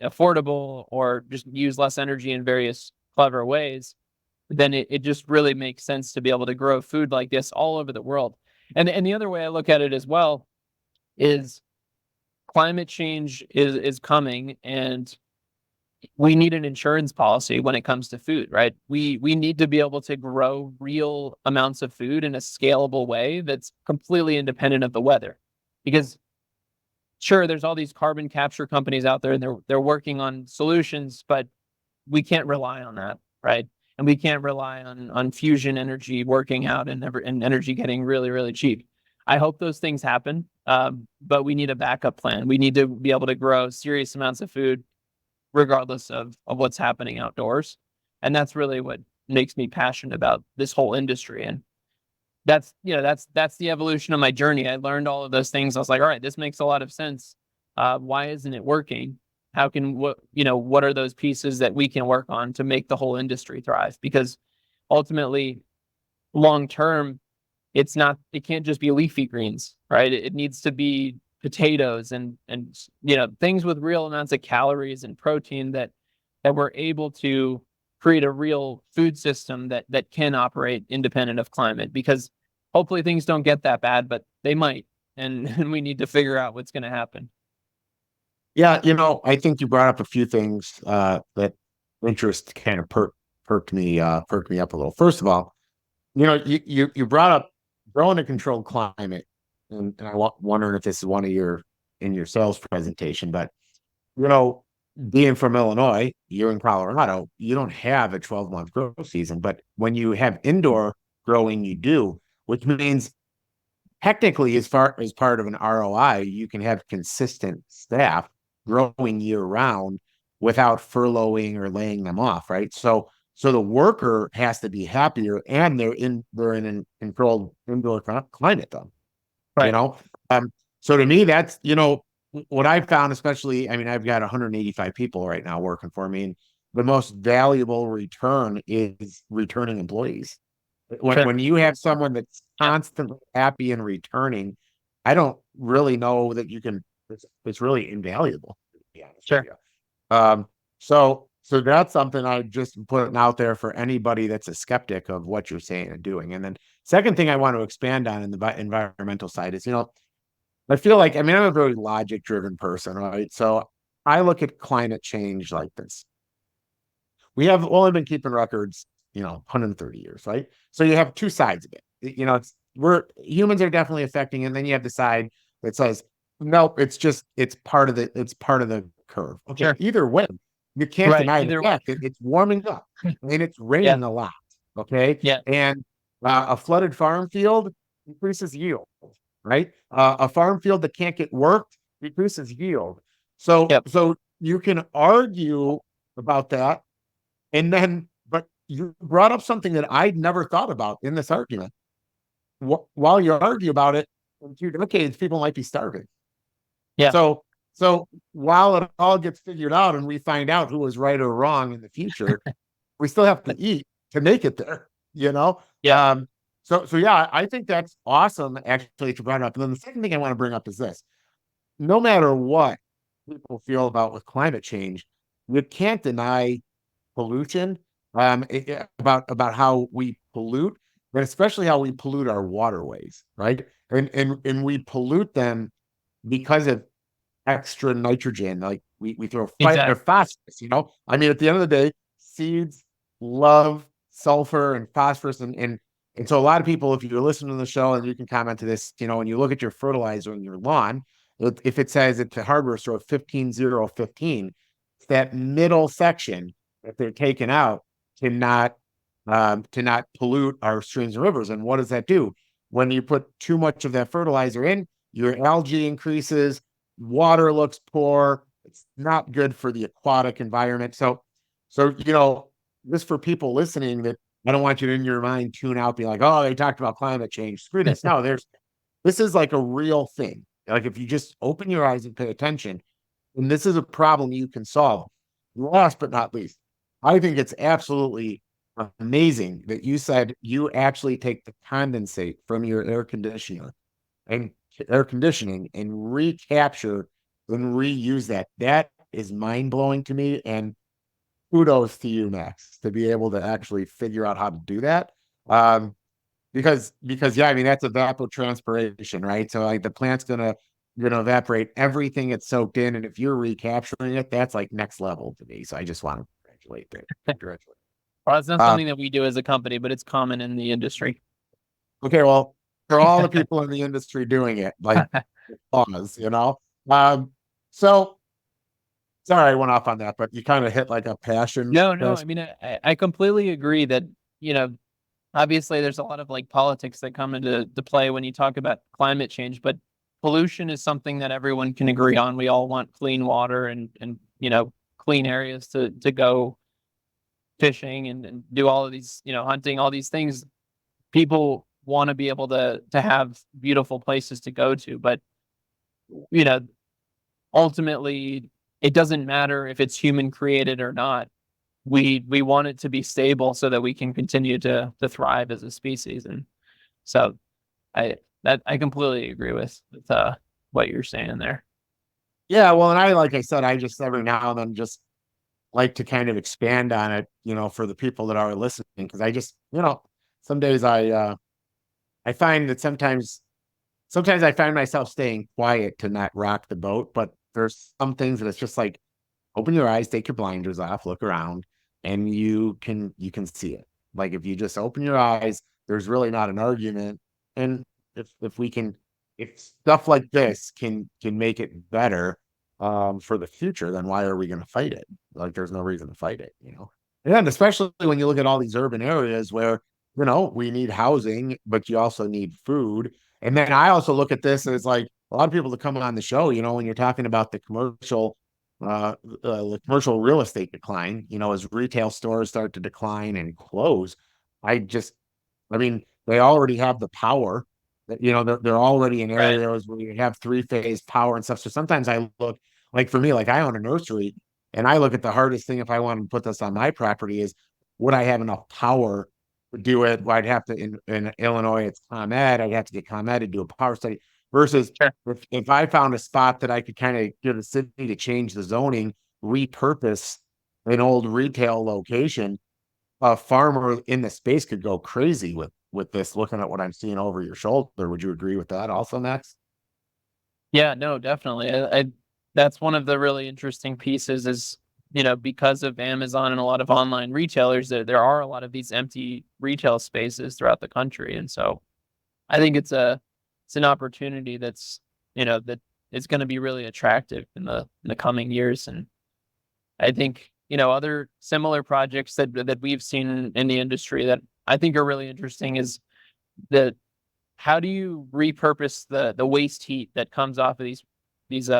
B: affordable, or just use less energy in various clever ways, then it just really makes sense to be able to grow food like this all over the world. And the other way I look at it as well is climate change is coming, and we need an insurance policy when it comes to food, right? We need to be able to grow real amounts of food in a scalable way that's completely independent of the weather. Because sure, there's all these carbon capture companies out there, and they're working on solutions, but we can't rely on that, right? And we can't rely on fusion energy working out, and energy getting really, really cheap. I hope those things happen, but we need a backup plan. We need to be able to grow serious amounts of food regardless of what's happening outdoors. And that's really what makes me passionate about this whole industry. And that's the evolution of my journey. I learned all of those things. I was like, all right, this makes a lot of sense. Why isn't it working? How can what are those pieces that we can work on to make the whole industry thrive? Because ultimately, long term, it can't just be leafy greens, right? It needs to be potatoes and things with real amounts of calories and protein, that we're able to create a real food system that can operate independent of climate. Because hopefully things don't get that bad, but they might, and we need to figure out what's going to happen.
A: Yeah, I think you brought up a few things that interest kind of perked me up a little. First of all, you brought up growing a controlled climate, and wondering if this is one of your in your sales presentation, but you know, being from Illinois, you're in Colorado, you don't have a 12-month growth season, but when you have indoor growing, you do, which means technically, as far as part of an ROI, you can have consistent staff growing year round without furloughing or laying them off, right? So the worker has to be happier, and they're in a controlled indoor climate, though. You
B: Right.
A: know, um, so to me, that's what I've found, especially. I mean, I've got 185 people right now working for me, and the most valuable return is returning employees. When
B: Sure.
A: when you have someone that's
B: Yeah.
A: constantly happy and returning, I don't really know that you can. It's really invaluable, to be honest with
B: Sure.
A: you. So that's something I just put out there for anybody that's a skeptic of what you're saying and doing. And then second thing I want to expand on in the environmental side is, I feel like, I mean, I'm a very logic driven person, right? So I look at climate change like this. We have only been keeping records, 130 years, right? So you have two sides of it. We're humans are definitely affecting, and then you have the side that says, nope, it's part of the curve. Okay,
B: Sure.
A: either way, you can't
B: Right.
A: deny the
B: Either way.
A: fact that it's warming up and it's
B: Yeah.
A: raining a lot. Okay,
B: Yeah.
A: and a flooded farm field increases yield, right? A farm field that can't get worked decreases yield. So
B: Yep.
A: so you can argue about that, but you brought up something that I'd never thought about in this argument. While you argue about it, in 2 decades, people might be starving.
B: Yeah.
A: So, so while it all gets figured out and we find out who was right or wrong in the future, we still have to eat to make it there. You know.
B: Yeah.
A: So yeah, I think that's awesome. Actually, to bring it up. And then the second thing I want to bring up is this: no matter what people feel about with climate change, you can't deny pollution about how we pollute, but especially how we pollute our waterways, right? And we pollute them because of extra nitrogen. Like we throw fight or
B: Exactly.
A: phosphorus, I mean, at the end of the day, seeds love sulfur and phosphorus and so a lot of people, if you're listening to the show and you can comment to this, when you look at your fertilizer in your lawn, if it says at the hardware store 15-0-15, it's that middle section that they're taking out to not pollute our streams and rivers. And what does that do? When you put too much of that fertilizer in, your algae increases, water looks poor. It's not good for the aquatic environment. So just for people listening, that I don't want you to in your mind tune out, be like, oh, they talked about climate change. Screw this. No, this is like a real thing. Like if you just open your eyes and pay attention, and this is a problem you can solve. Last but not least, I think it's absolutely amazing that you said you actually take the condensate from your and air conditioning and recapture and reuse that. That is mind blowing to me. And kudos to you, Max, to be able to actually figure out how to do that. Um, because yeah, I mean that's evapotranspiration, right? So like the plant's gonna evaporate everything it's soaked in, and if you're recapturing it, that's like next level to me. So I just want to congratulate that. Congratulate.
B: Well, it's not
A: Uh,
B: something that we do as a company, but it's common in the industry.
A: okay, well, for all the people in the industry doing it, like pause. So sorry I went off on that, but you kind of hit like a passion.
B: No, no. I mean, I completely agree that, you know, obviously there's a lot of like politics that come into play when you talk about climate change, but pollution is something that everyone can agree on. We all want clean water and clean areas to go fishing and do all of these, hunting, all these things. People want to be able to have beautiful places to go to, but you know, ultimately it doesn't matter if it's human created or not. We want it to be stable so that we can continue to thrive as a species. And so I completely agree with what you're saying there.
A: Yeah, well, and like I said, I just every now and then just like to kind of expand on it, for the people that are listening, because I just, some days I find that sometimes I find myself staying quiet to not rock the boat, but there's some things that it's just like open your eyes, take your blinders off, look around, and you can see it. Like if you just open your eyes, there's really not an argument. And if we can if stuff like this can make it better for the future, then why are we going to fight it? Like there's no reason to fight it. And especially when you look at all these urban areas where, we need housing, but you also need food. And then I also look at this as like a lot of people that come on the show, when you're talking about the commercial real estate decline, as retail stores start to decline and close. I just, I mean, they already have the power that, they're already in
B: Right.
A: areas where you have three-phase power and stuff. So sometimes I look, like for me, like I own a nursery, and I look at the hardest thing if I want to put this on my property is, would I have enough power to do it? Well, I'd have to, in Illinois, it's ComEd. I'd have to get ComEd to do a power study versus
B: Sure.
A: if I found a spot that I could kind of get a city to change the zoning, repurpose an old retail location, a farmer in the space could go crazy with this. Looking at what I'm seeing over your shoulder, would you agree with that also, Max?
B: Yeah, no, definitely. I that's one of the really interesting pieces is, because of Amazon and a lot of online retailers, there are a lot of these empty retail spaces throughout the country. And so I think it's an opportunity that is going to be really attractive in the coming years. And I think, other similar projects that we've seen in the industry that I think are really interesting is that how do you repurpose the waste heat that comes off of these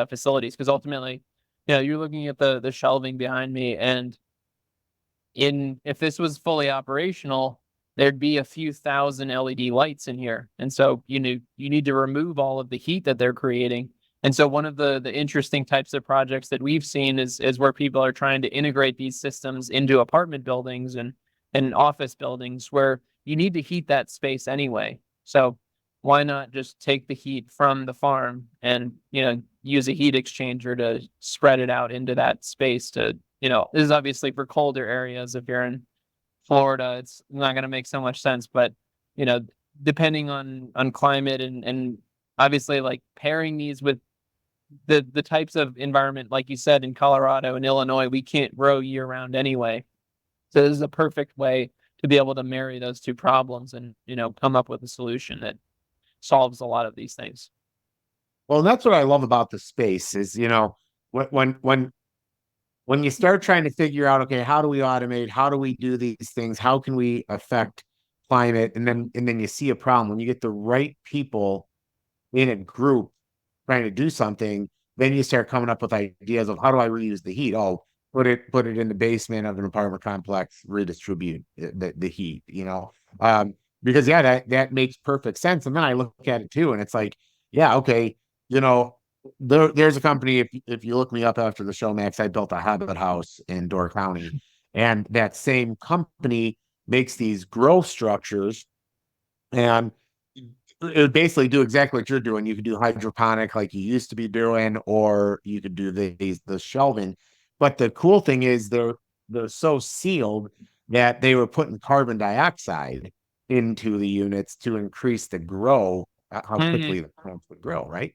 B: facilities? Because ultimately, you're looking at the shelving behind me, and in if this was fully operational, there'd be a few thousand LED lights in here. And so you need to remove all of the heat that they're creating. And so one of the interesting types of projects that we've seen is where people are trying to integrate these systems into apartment buildings and office buildings where you need to heat that space anyway. So why not just take the heat from the farm and use a heat exchanger to spread it out into that space to this is obviously for colder areas if you're in Florida, it's not going to make so much sense. But you know, depending on climate and obviously like pairing these with the types of environment, like you said, in Colorado and Illinois, we can't grow year round anyway. So this is a perfect way to be able to marry those two problems and, come up with a solution that solves a lot of these things.
A: Well, that's what I love about the space is, when when you start trying to figure out, okay, how do we automate? How do we do these things? How can we affect climate? And then you see a problem when you get the right people in a group trying to do something, then you start coming up with ideas of how do I reuse the heat? Oh, put it in the basement of an apartment complex, redistribute the heat, because yeah, that makes perfect sense. And then I look at it too, and it's like, yeah, okay, you know, there's a company. If you look me up after the show, Max, I built a habit house in Door County, and that same company makes these growth structures and it would basically do exactly what you're doing. You could do hydroponic like you used to be doing, or you could do the shelving. But the cool thing is they're so sealed that they were putting carbon dioxide into the units to increase the grow, how
B: Hmm.
A: quickly the plants would grow, right?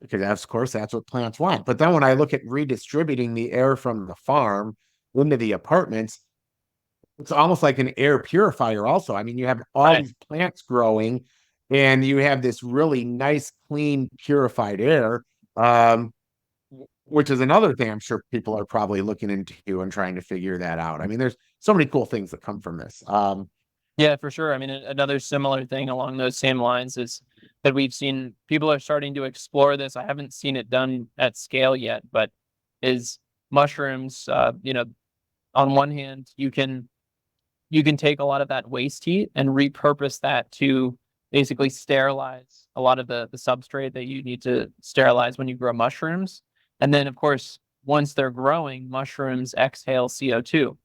A: Because of course that's what plants want. But then when I look at redistributing the air from the farm into the apartments, it's almost like an air purifier also. I mean, you have all
B: Right.
A: these plants growing and you have this really nice, clean, purified air, um, which is another thing I'm sure people are probably looking into and trying to figure that out. I mean, there's so many cool things that come from this.
B: Yeah, for sure. I mean, another similar thing along those same lines is that we've seen people are starting to explore this. I haven't seen it done at scale yet, but is mushrooms. On one hand, you can take a lot of that waste heat and repurpose that to basically sterilize a lot of the substrate that you need to sterilize when you grow mushrooms. And then, of course, once they're growing, mushrooms exhale CO2,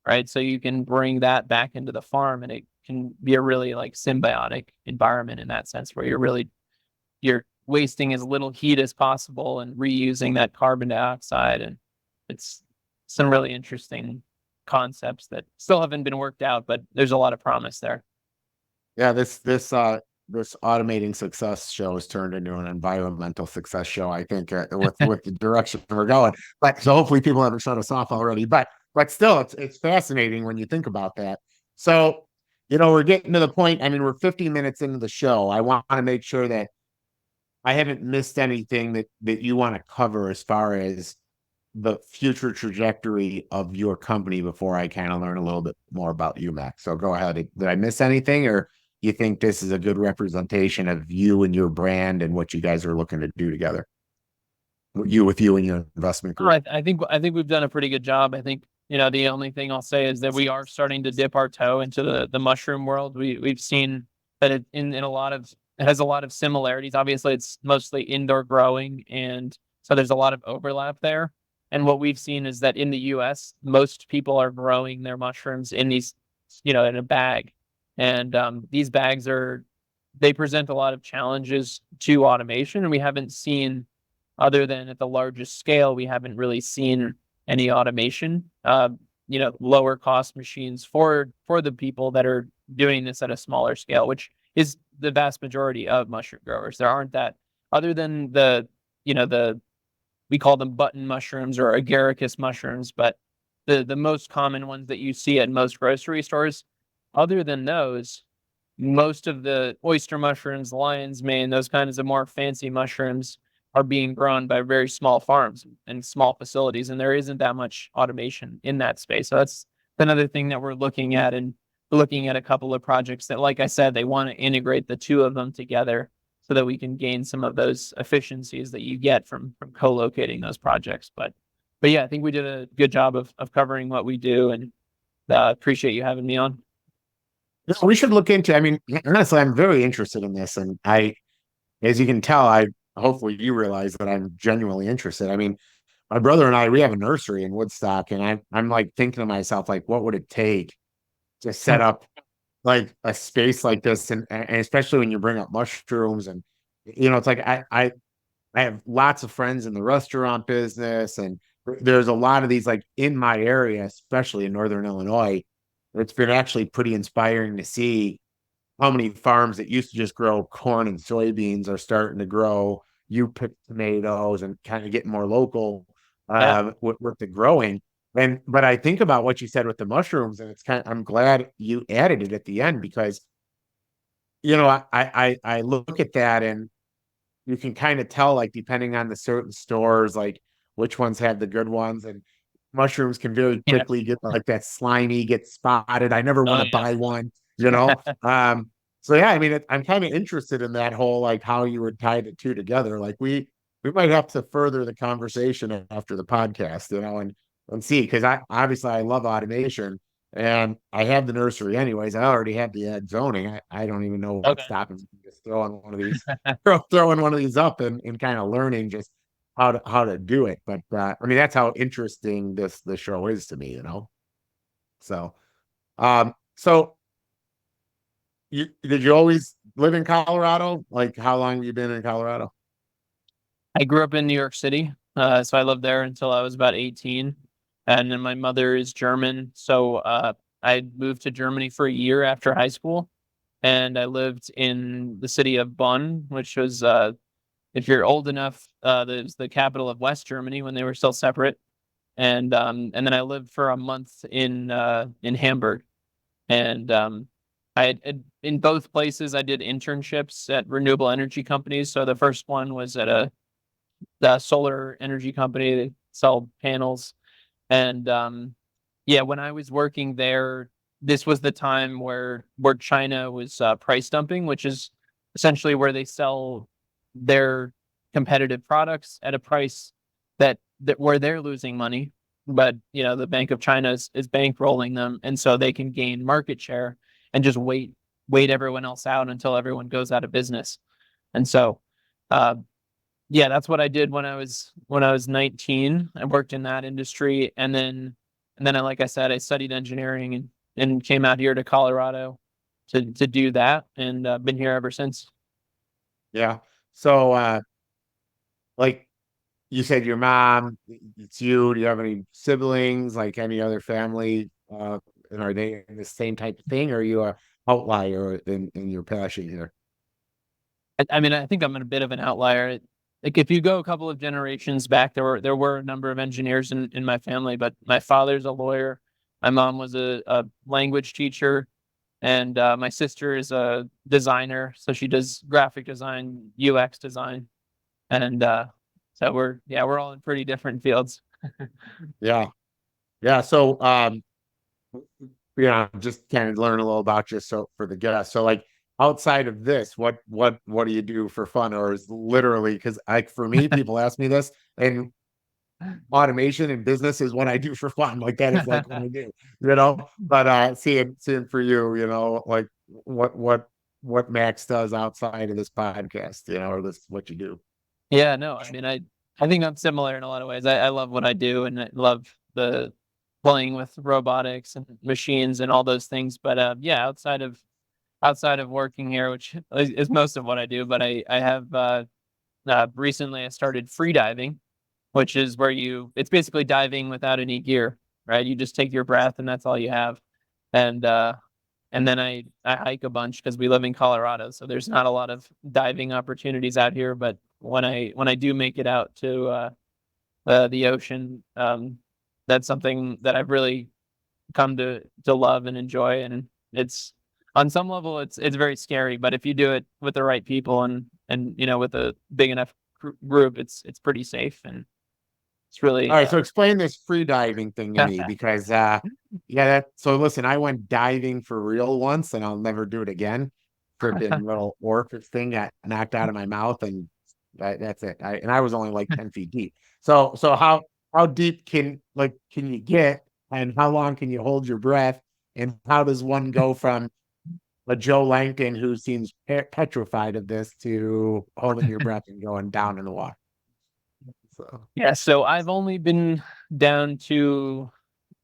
B: right? So you can bring that back into the farm and it can be a really like symbiotic environment in that sense where you're wasting as little heat as possible and reusing that carbon dioxide. And it's some really interesting concepts that still haven't been worked out, but there's a lot of promise there.
A: yeah, this automating success show has turned into an environmental success show, I think, with the direction we're going. But so hopefully people haven't shut us off already. But still, it's fascinating when you think about that. So, we're getting to the point. I mean, we're 50 minutes into the show. I want to make sure that I haven't missed anything that you want to cover as far as the future trajectory of your company before I kind of learn a little bit more about you, Max. So go ahead. Did I miss anything, or you think this is a good representation of you and your brand and what you guys are looking to do together? With you and your investment
B: All
A: group.
B: right, I think we've done a pretty good job. I think the only thing I'll say is that we are starting to dip our toe into the mushroom world. We've seen that in a lot of it has a lot of similarities. Obviously, it's mostly indoor growing, and so there's a lot of overlap there. And what we've seen is that in the U.S., most people are growing their mushrooms in these, in a bag, and these bags they present a lot of challenges to automation, and we haven't seen other than at the largest scale, we haven't really seen any automation. Lower cost machines for the people that are doing this at a smaller scale, which is the vast majority of mushroom growers. There aren't that other than the we call them button mushrooms or agaricus mushrooms, but the most common ones that you see at most grocery stores. Other than those, most of the oyster mushrooms, lion's mane, those kinds of more fancy mushrooms are being grown by very small farms and small facilities, and there isn't that much automation in that space. So that's another thing that we're looking at, and we're looking at a couple of projects that, like I said, they want to integrate the two of them together so that we can gain some of those efficiencies that you get from co-locating those projects. But yeah, I think we did a good job of covering what we do, and appreciate you having me on.
A: We should look into. I mean, honestly, I'm very interested in this, and as you can tell, I hopefully you realize that I'm genuinely interested. I mean, my brother and I, we have a nursery in Woodstock, and I'm like thinking to myself, like, what would it take to set up like a space like this, and especially when you bring up mushrooms, and it's like I have lots of friends in the restaurant business, and there's a lot of these like in my area, especially in Northern Illinois. it's been actually pretty inspiring to see how many farms that used to just grow corn and soybeans are starting to grow you pick tomatoes and kind of getting more local
B: Yeah.
A: with the growing. And but I think about what you said with the mushrooms, and it's kind of, I'm glad you added it at the end because I look at that and you can kind of tell, like, depending on the certain stores, like which ones had the good ones. And mushrooms can very
B: Yeah.
A: quickly get like that slimy, get spotted. I never want
B: Oh
A: to
B: yeah.
A: buy one, you know? So yeah, I mean, I'm kind of interested in that whole, like how you would tie the two together. Like we might have to further the conversation after the podcast, and see, because I love automation and I have the nursery anyways. I already have the ad zoning. I don't even know what's
B: Okay.
A: stopping me from just throwing one of these, throwing one of these up and kind of learning just how to do it. But I mean, that's how interesting this show is to me. So so did you always live in Colorado? Like, how long have you been in Colorado?
B: I grew up in New York City, so I lived there until I was about 18. And then my mother is German, so I moved to Germany for a year after high school, and I lived in the city of Bonn, which was, if you're old enough, the capital of West Germany when they were still separate. And then I lived for a month in Hamburg, and in both places I did internships at renewable energy companies. So the first one was at the solar energy company. They sell panels. And yeah, when I was working there, this was the time where China was price dumping, which is essentially where they sell their competitive products at a price that where they're losing money. But the Bank of China is bankrolling them, and so they can gain market share and just wait everyone else out until everyone goes out of business. And so uh, yeah, that's what I did when I was 19. I worked in that industry, and then like I said, I studied engineering and came out here to Colorado to do that, and been here ever since.
A: Yeah. So like you said, your mom, it's you. Do you have any siblings, like any other family? And are they in the same type of thing, or are you a outlier in your passion here?
B: I mean, I think I'm a bit of an outlier. Like if you go a couple of generations back, there were a number of engineers in my family, but my father's a lawyer, my mom was a language teacher, and my sister is a designer, so she does graphic design, UX design, and so we're all in pretty different fields.
A: Yeah. Yeah. So yeah, just kind of learn a little about you so for the guests. So like outside of this, what do you do for fun? Or is literally, because like for me, people ask me this, and automation and business is what I do for fun. Like that is like what I do. But seeing for you, like what Max does outside of this podcast, or this what you do.
B: Yeah, no, I mean, I think I'm similar in a lot of ways. I love what I do, and I love the playing with robotics and machines and all those things. But yeah, outside of working here, which is most of what I do, but I have recently I started free diving, which is where it's basically diving without any gear, right? You just take your breath and that's all you have. And then I hike a bunch because we live in Colorado, so there's not a lot of diving opportunities out here. But when I do make it out to the ocean, that's something that I've really come to love and enjoy. And it's on some level it's very scary, but if you do it with the right people and with a big enough group, it's pretty safe, and it's
A: All
B: really
A: right, so explain this free diving thing to me because yeah, so listen, I went diving for real once and I'll never do it again. Freaking little orifice thing got knocked out of my mouth and that's it. And I was only like 10 feet deep. So how deep can you get and how long can you hold your breath? And how does one go from a Joe Langton who seems petrified of this to holding your breath and going down in the water? So
B: yeah. So I've only been down to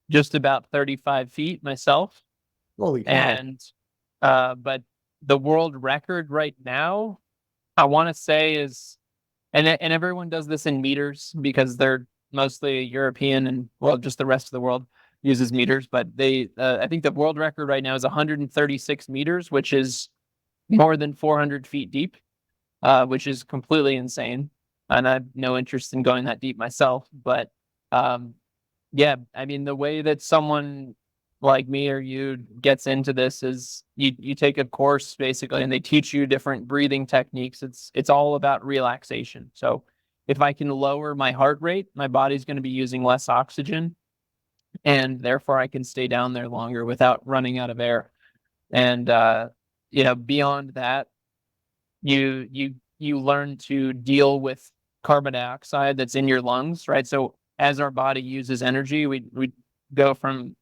B: just about 35 feet myself,
A: holy cow.
B: and but the world record right now, I want to say is, and everyone does this in meters because they're mostly European and, well, just the rest of the world. uses meters, but I think the world record right now is 136 meters, which is more than 400 feet deep, which is completely insane. And I have no interest in going that deep myself, but yeah, I mean, the way that someone like me or you gets into this is you take a course basically, and they teach you different breathing techniques. It's all about relaxation. So if I can lower my heart rate, my body's going to be using less oxygen, and therefore I can stay down there longer without running out of air. And beyond that, you learn to deal with carbon dioxide that's in your lungs, right? So as our body uses energy, we go from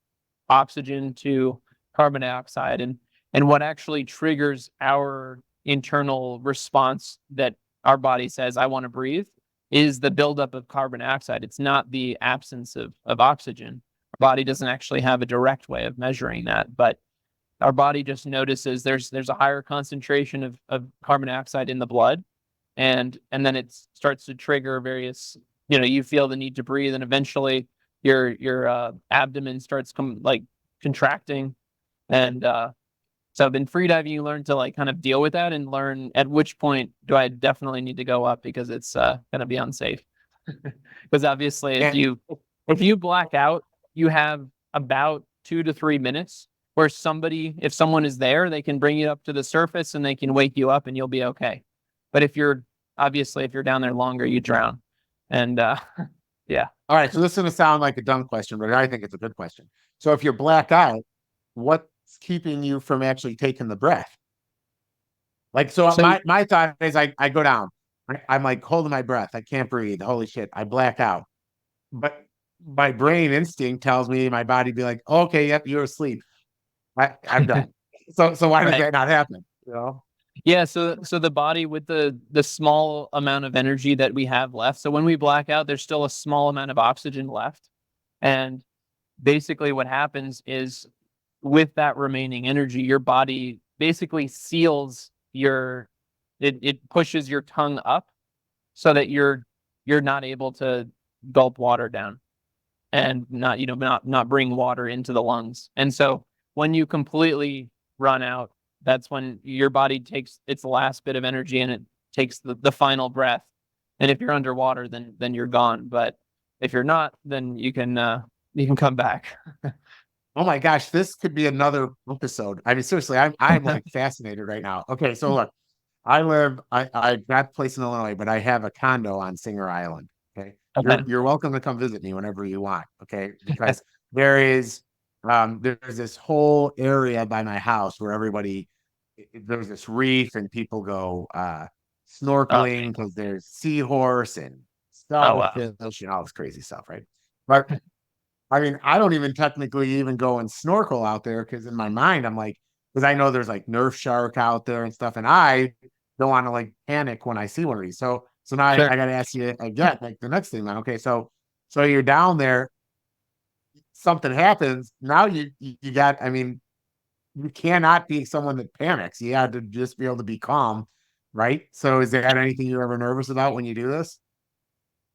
B: oxygen to carbon dioxide, and what actually triggers our internal response that our body says, I want to breathe, is the buildup of carbon dioxide. It's not the absence of oxygen. Our body doesn't actually have a direct way of measuring that, but our body just notices there's a higher concentration of carbon dioxide in the blood, and then it starts to trigger various, you feel the need to breathe, and eventually your abdomen starts contracting. And so in freediving, you learn to like kind of deal with that and learn at which point do I definitely need to go up, because it's going to be unsafe. Because obviously if you black out, you have about 2 to 3 minutes where if someone is there, they can bring you up to the surface and they can wake you up and you'll be okay. But if you're down there longer, you drown. And yeah.
A: All right, so this is going to sound like a dumb question, but I think it's a good question. So if you're blacked out, what's keeping you from actually taking the breath? Like, so,
B: So
A: my thought is I go down. I'm like holding my breath. I can't breathe. Holy shit, I black out. But my brain instinct tells me, my body be like, okay, yep, you're asleep. I'm done. So why does
B: right.
A: that not happen? You know?
B: Yeah, so the body, with the small amount of energy that we have left. So when we black out, there's still a small amount of oxygen left. And basically what happens is, with that remaining energy, your body basically seals it pushes your tongue up so that you're not able to gulp water down, and not bring water into the lungs. And so when you completely run out, that's when your body takes its last bit of energy and it takes the final breath. And if you're underwater, then you're gone. But if you're not, then you can come back.
A: Oh my gosh, this could be another episode. I mean, seriously, I'm like fascinated right now. Okay, so look, I got a place in Illinois, but I have a condo on Singer Island. Okay.
B: Okay.
A: You're welcome to come visit me whenever you want. Okay. Because there's this whole area by my house where there's this reef and people go snorkeling
B: Okay.
A: because there's seahorse and
B: Oh wow.
A: starfish and all this crazy stuff, right? But I mean, I don't even technically even go and snorkel out there because in my mind, I'm like, because I know there's like Nerf shark out there and stuff, and I don't want to like panic when I see one of these. So now I
B: Sure.
A: got to ask you again, like the next thing, man. Okay, so you're down there, something happens. Now you got, I mean, you cannot be someone that panics. You had to just be able to be calm, right? So is there anything you're ever nervous about when you do this?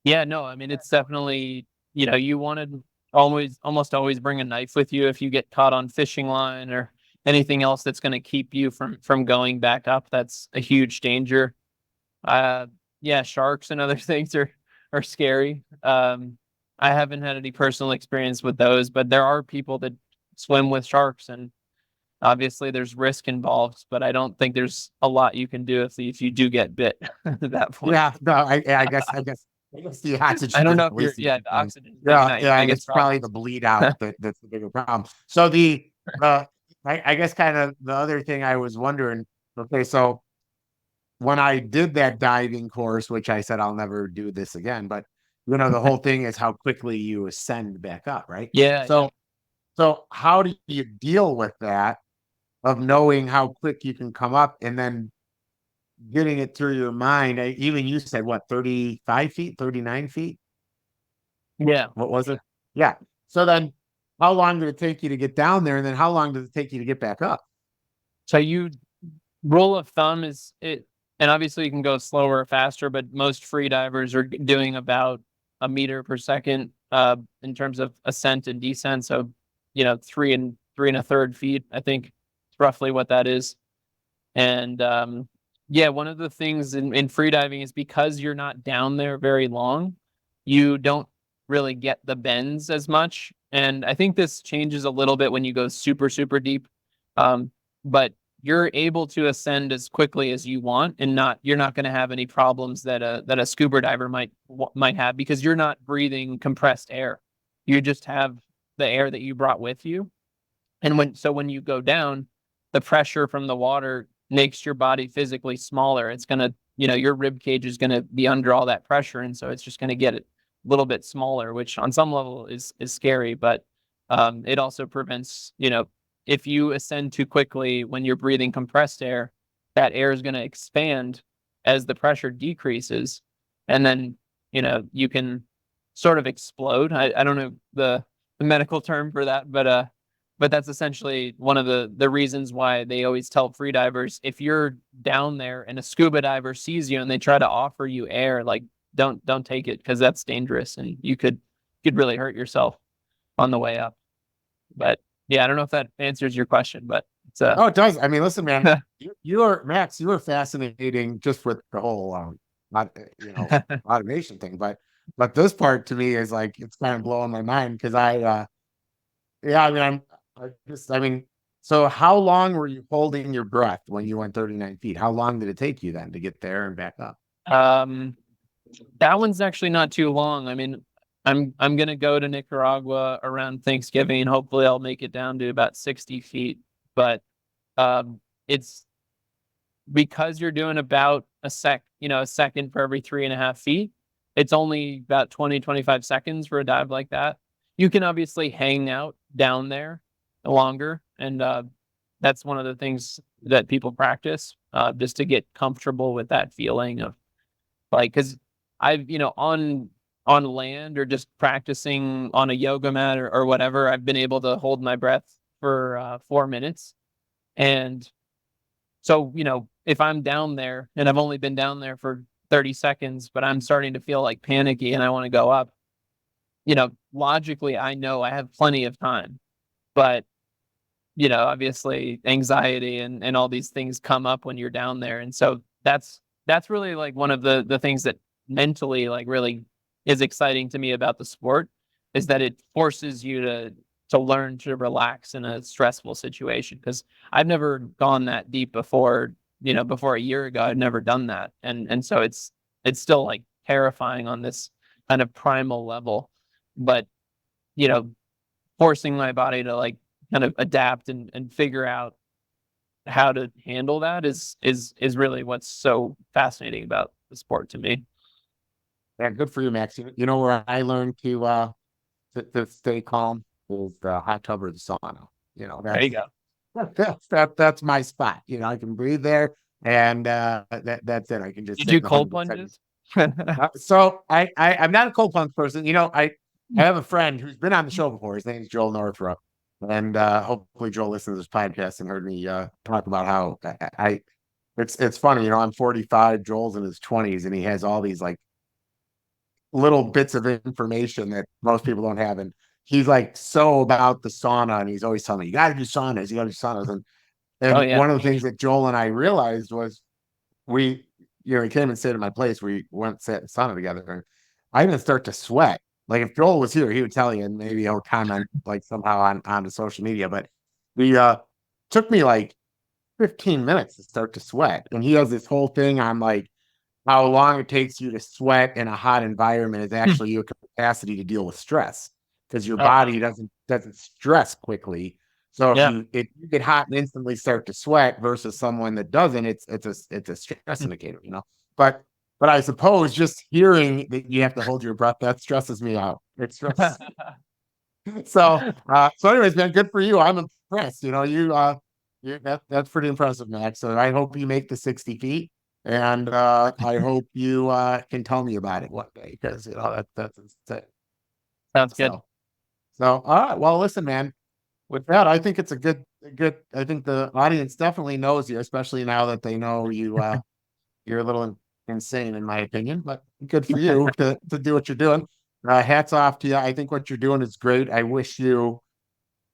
B: Yeah, no, I mean, it's definitely, you want to almost always bring a knife with you if you get caught on fishing line or anything else that's going to keep you from going back up. That's a huge danger. Uh, yeah, sharks and other things are scary. I haven't had any personal experience with those, but there are people that swim with sharks, and obviously there's risk involved, but I don't think there's a lot you can do if you do get bit at that point.
A: Yeah, no, I guess the
B: I
A: oxygen
B: don't
A: is
B: know if
A: always the
B: the
A: big thing.
B: oxygen is
A: Yeah,
B: the
A: yeah,
B: biggest
A: it's
B: problem.
A: probably the bleed out that's the bigger problem. So uh, I guess kind of the other thing I was wondering. Okay, so when I did that diving course, which I said I'll never do this again, but the whole thing is how quickly you ascend back up, right?
B: Yeah, yeah.
A: So how do you deal with that of knowing how quick you can come up and then getting it through your mind? Even you said what, 35 feet, 39 feet?
B: Yeah.
A: What was it? Yeah. So then how long did it take you to get down there? And then how long did it take you to get back up?
B: So rule of thumb is it, and obviously you can go slower or faster, but most free divers are doing about a meter per second in terms of ascent and descent. So 3 and a third feet. I think it's roughly what that is. And yeah, one of the things in freediving is because you're not down there very long, you don't really get the bends as much. And I think this changes a little bit when you go super, super deep. But you're able to ascend as quickly as you want, and you're not going to have any problems that a scuba diver might have, because you're not breathing compressed air. You just have the air that you brought with you. And when you go down, the pressure from the water makes your body physically smaller. It's going to, your rib cage is going to be under all that pressure. And so it's just going to get a little bit smaller, which on some level is scary, but it also prevents, if you ascend too quickly when you're breathing compressed air, that air is going to expand as the pressure decreases. And then, you can sort of explode. I don't know the medical term for that, but that's essentially one of the reasons why they always tell freedivers, if you're down there and a scuba diver sees you and they try to offer you air, like don't take it, because that's dangerous and you could really hurt yourself on the way up. But yeah, I don't know if that answers your question, but it's
A: Oh, it does. I mean, listen, man, you are Max. You are fascinating just with the whole, not, automation thing, but this part to me is like it's kind of blowing my mind because yeah, I mean, I mean, so how long were you holding your breath when you went 39 feet? How long did it take you then to get there and back up?
B: um that one's actually not too long. I mean, I'm gonna go to Nicaragua around Thanksgiving. Hopefully I'll make it down to about 60 feet. But it's because you're doing about a second for every 3.5 feet. It's only about 25 seconds for a dive like that. You can obviously hang out down there longer. And that's one of the things that people practice, just to get comfortable with that feeling of, like, because I've, on land or just practicing on a yoga mat or whatever, I've been able to hold my breath for 4 minutes. And so, if I'm down there and I've only been down there for 30 seconds, but I'm starting to feel like panicky and I want to go up, logically, I know I have plenty of time. But, obviously anxiety and all these things come up when you're down there. And so that's really like one of the things that mentally like really is exciting to me about the sport, is that it forces you to learn to relax in a stressful situation. Because I've never gone that deep before. Before a year ago, I'd never done that, and so it's still like terrifying on this kind of primal level. But you know, forcing my body to like kind of adapt and figure out how to handle that is really what's so fascinating about the sport to me.
A: Yeah, good for you, Max. You know where I learned to stay calm is the hot tub or the sauna. You know,
B: There you go.
A: that's my spot. I can breathe there, and that's it. I can just
B: You
A: sit
B: do
A: in the
B: cold
A: 100%.
B: plunges?
A: So I'm not a cold plunge person. I have a friend who's been on the show before. His name is Joel Northrup, and hopefully Joel listened to this podcast and heard me talk about how it's funny. I'm 45. Joel's in his 20s, and he has all these like little bits of information that most people don't have. And he's like so about the sauna, and he's always telling me, you got to do saunas, you got to do saunas. And
B: Oh
A: and
B: yeah.
A: one of the things that Joel and I realized was we, he came and stayed at my place. We went and sat in sauna together, and I didn't start to sweat. Like if Joel was here, he would tell you, and maybe he'll comment like somehow on the social media. But we took me like 15 minutes to start to sweat, and he has this whole thing on like how long it takes you to sweat in a hot environment is
B: Hmm.
A: actually your capacity to deal with stress, because your
B: Oh wow.
A: body doesn't stress quickly. So
B: Yeah.
A: if you get hot and instantly start to sweat versus someone that doesn't, it's a stress
B: Hmm.
A: indicator. But I suppose just hearing that you have to hold your breath, that stresses me out. It stresses. So anyways, man, good for you. I'm impressed. That's pretty impressive, Max. So I hope you make the 60 feet, and I hope you can tell me about it one day, because that's insane.
B: Sounds good.
A: So all right. Well, listen, man. With that, I think it's a good. I think the audience definitely knows you, especially now that they know you. You're a little insane, in my opinion, but good for you to do what you're doing. Hats off to you. I think what you're doing is great. I wish you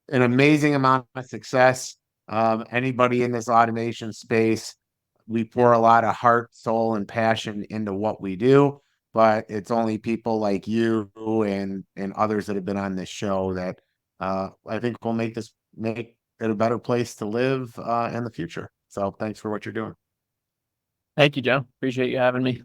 A: an amazing amount of success. Anybody in this automation space, we pour a lot of heart, soul, and passion into what we do. But it's only people like you and others that have been on this show that I think will make it a better place to live in the future. So thanks for what you're doing.
B: Thank you, Joe. Appreciate you having me.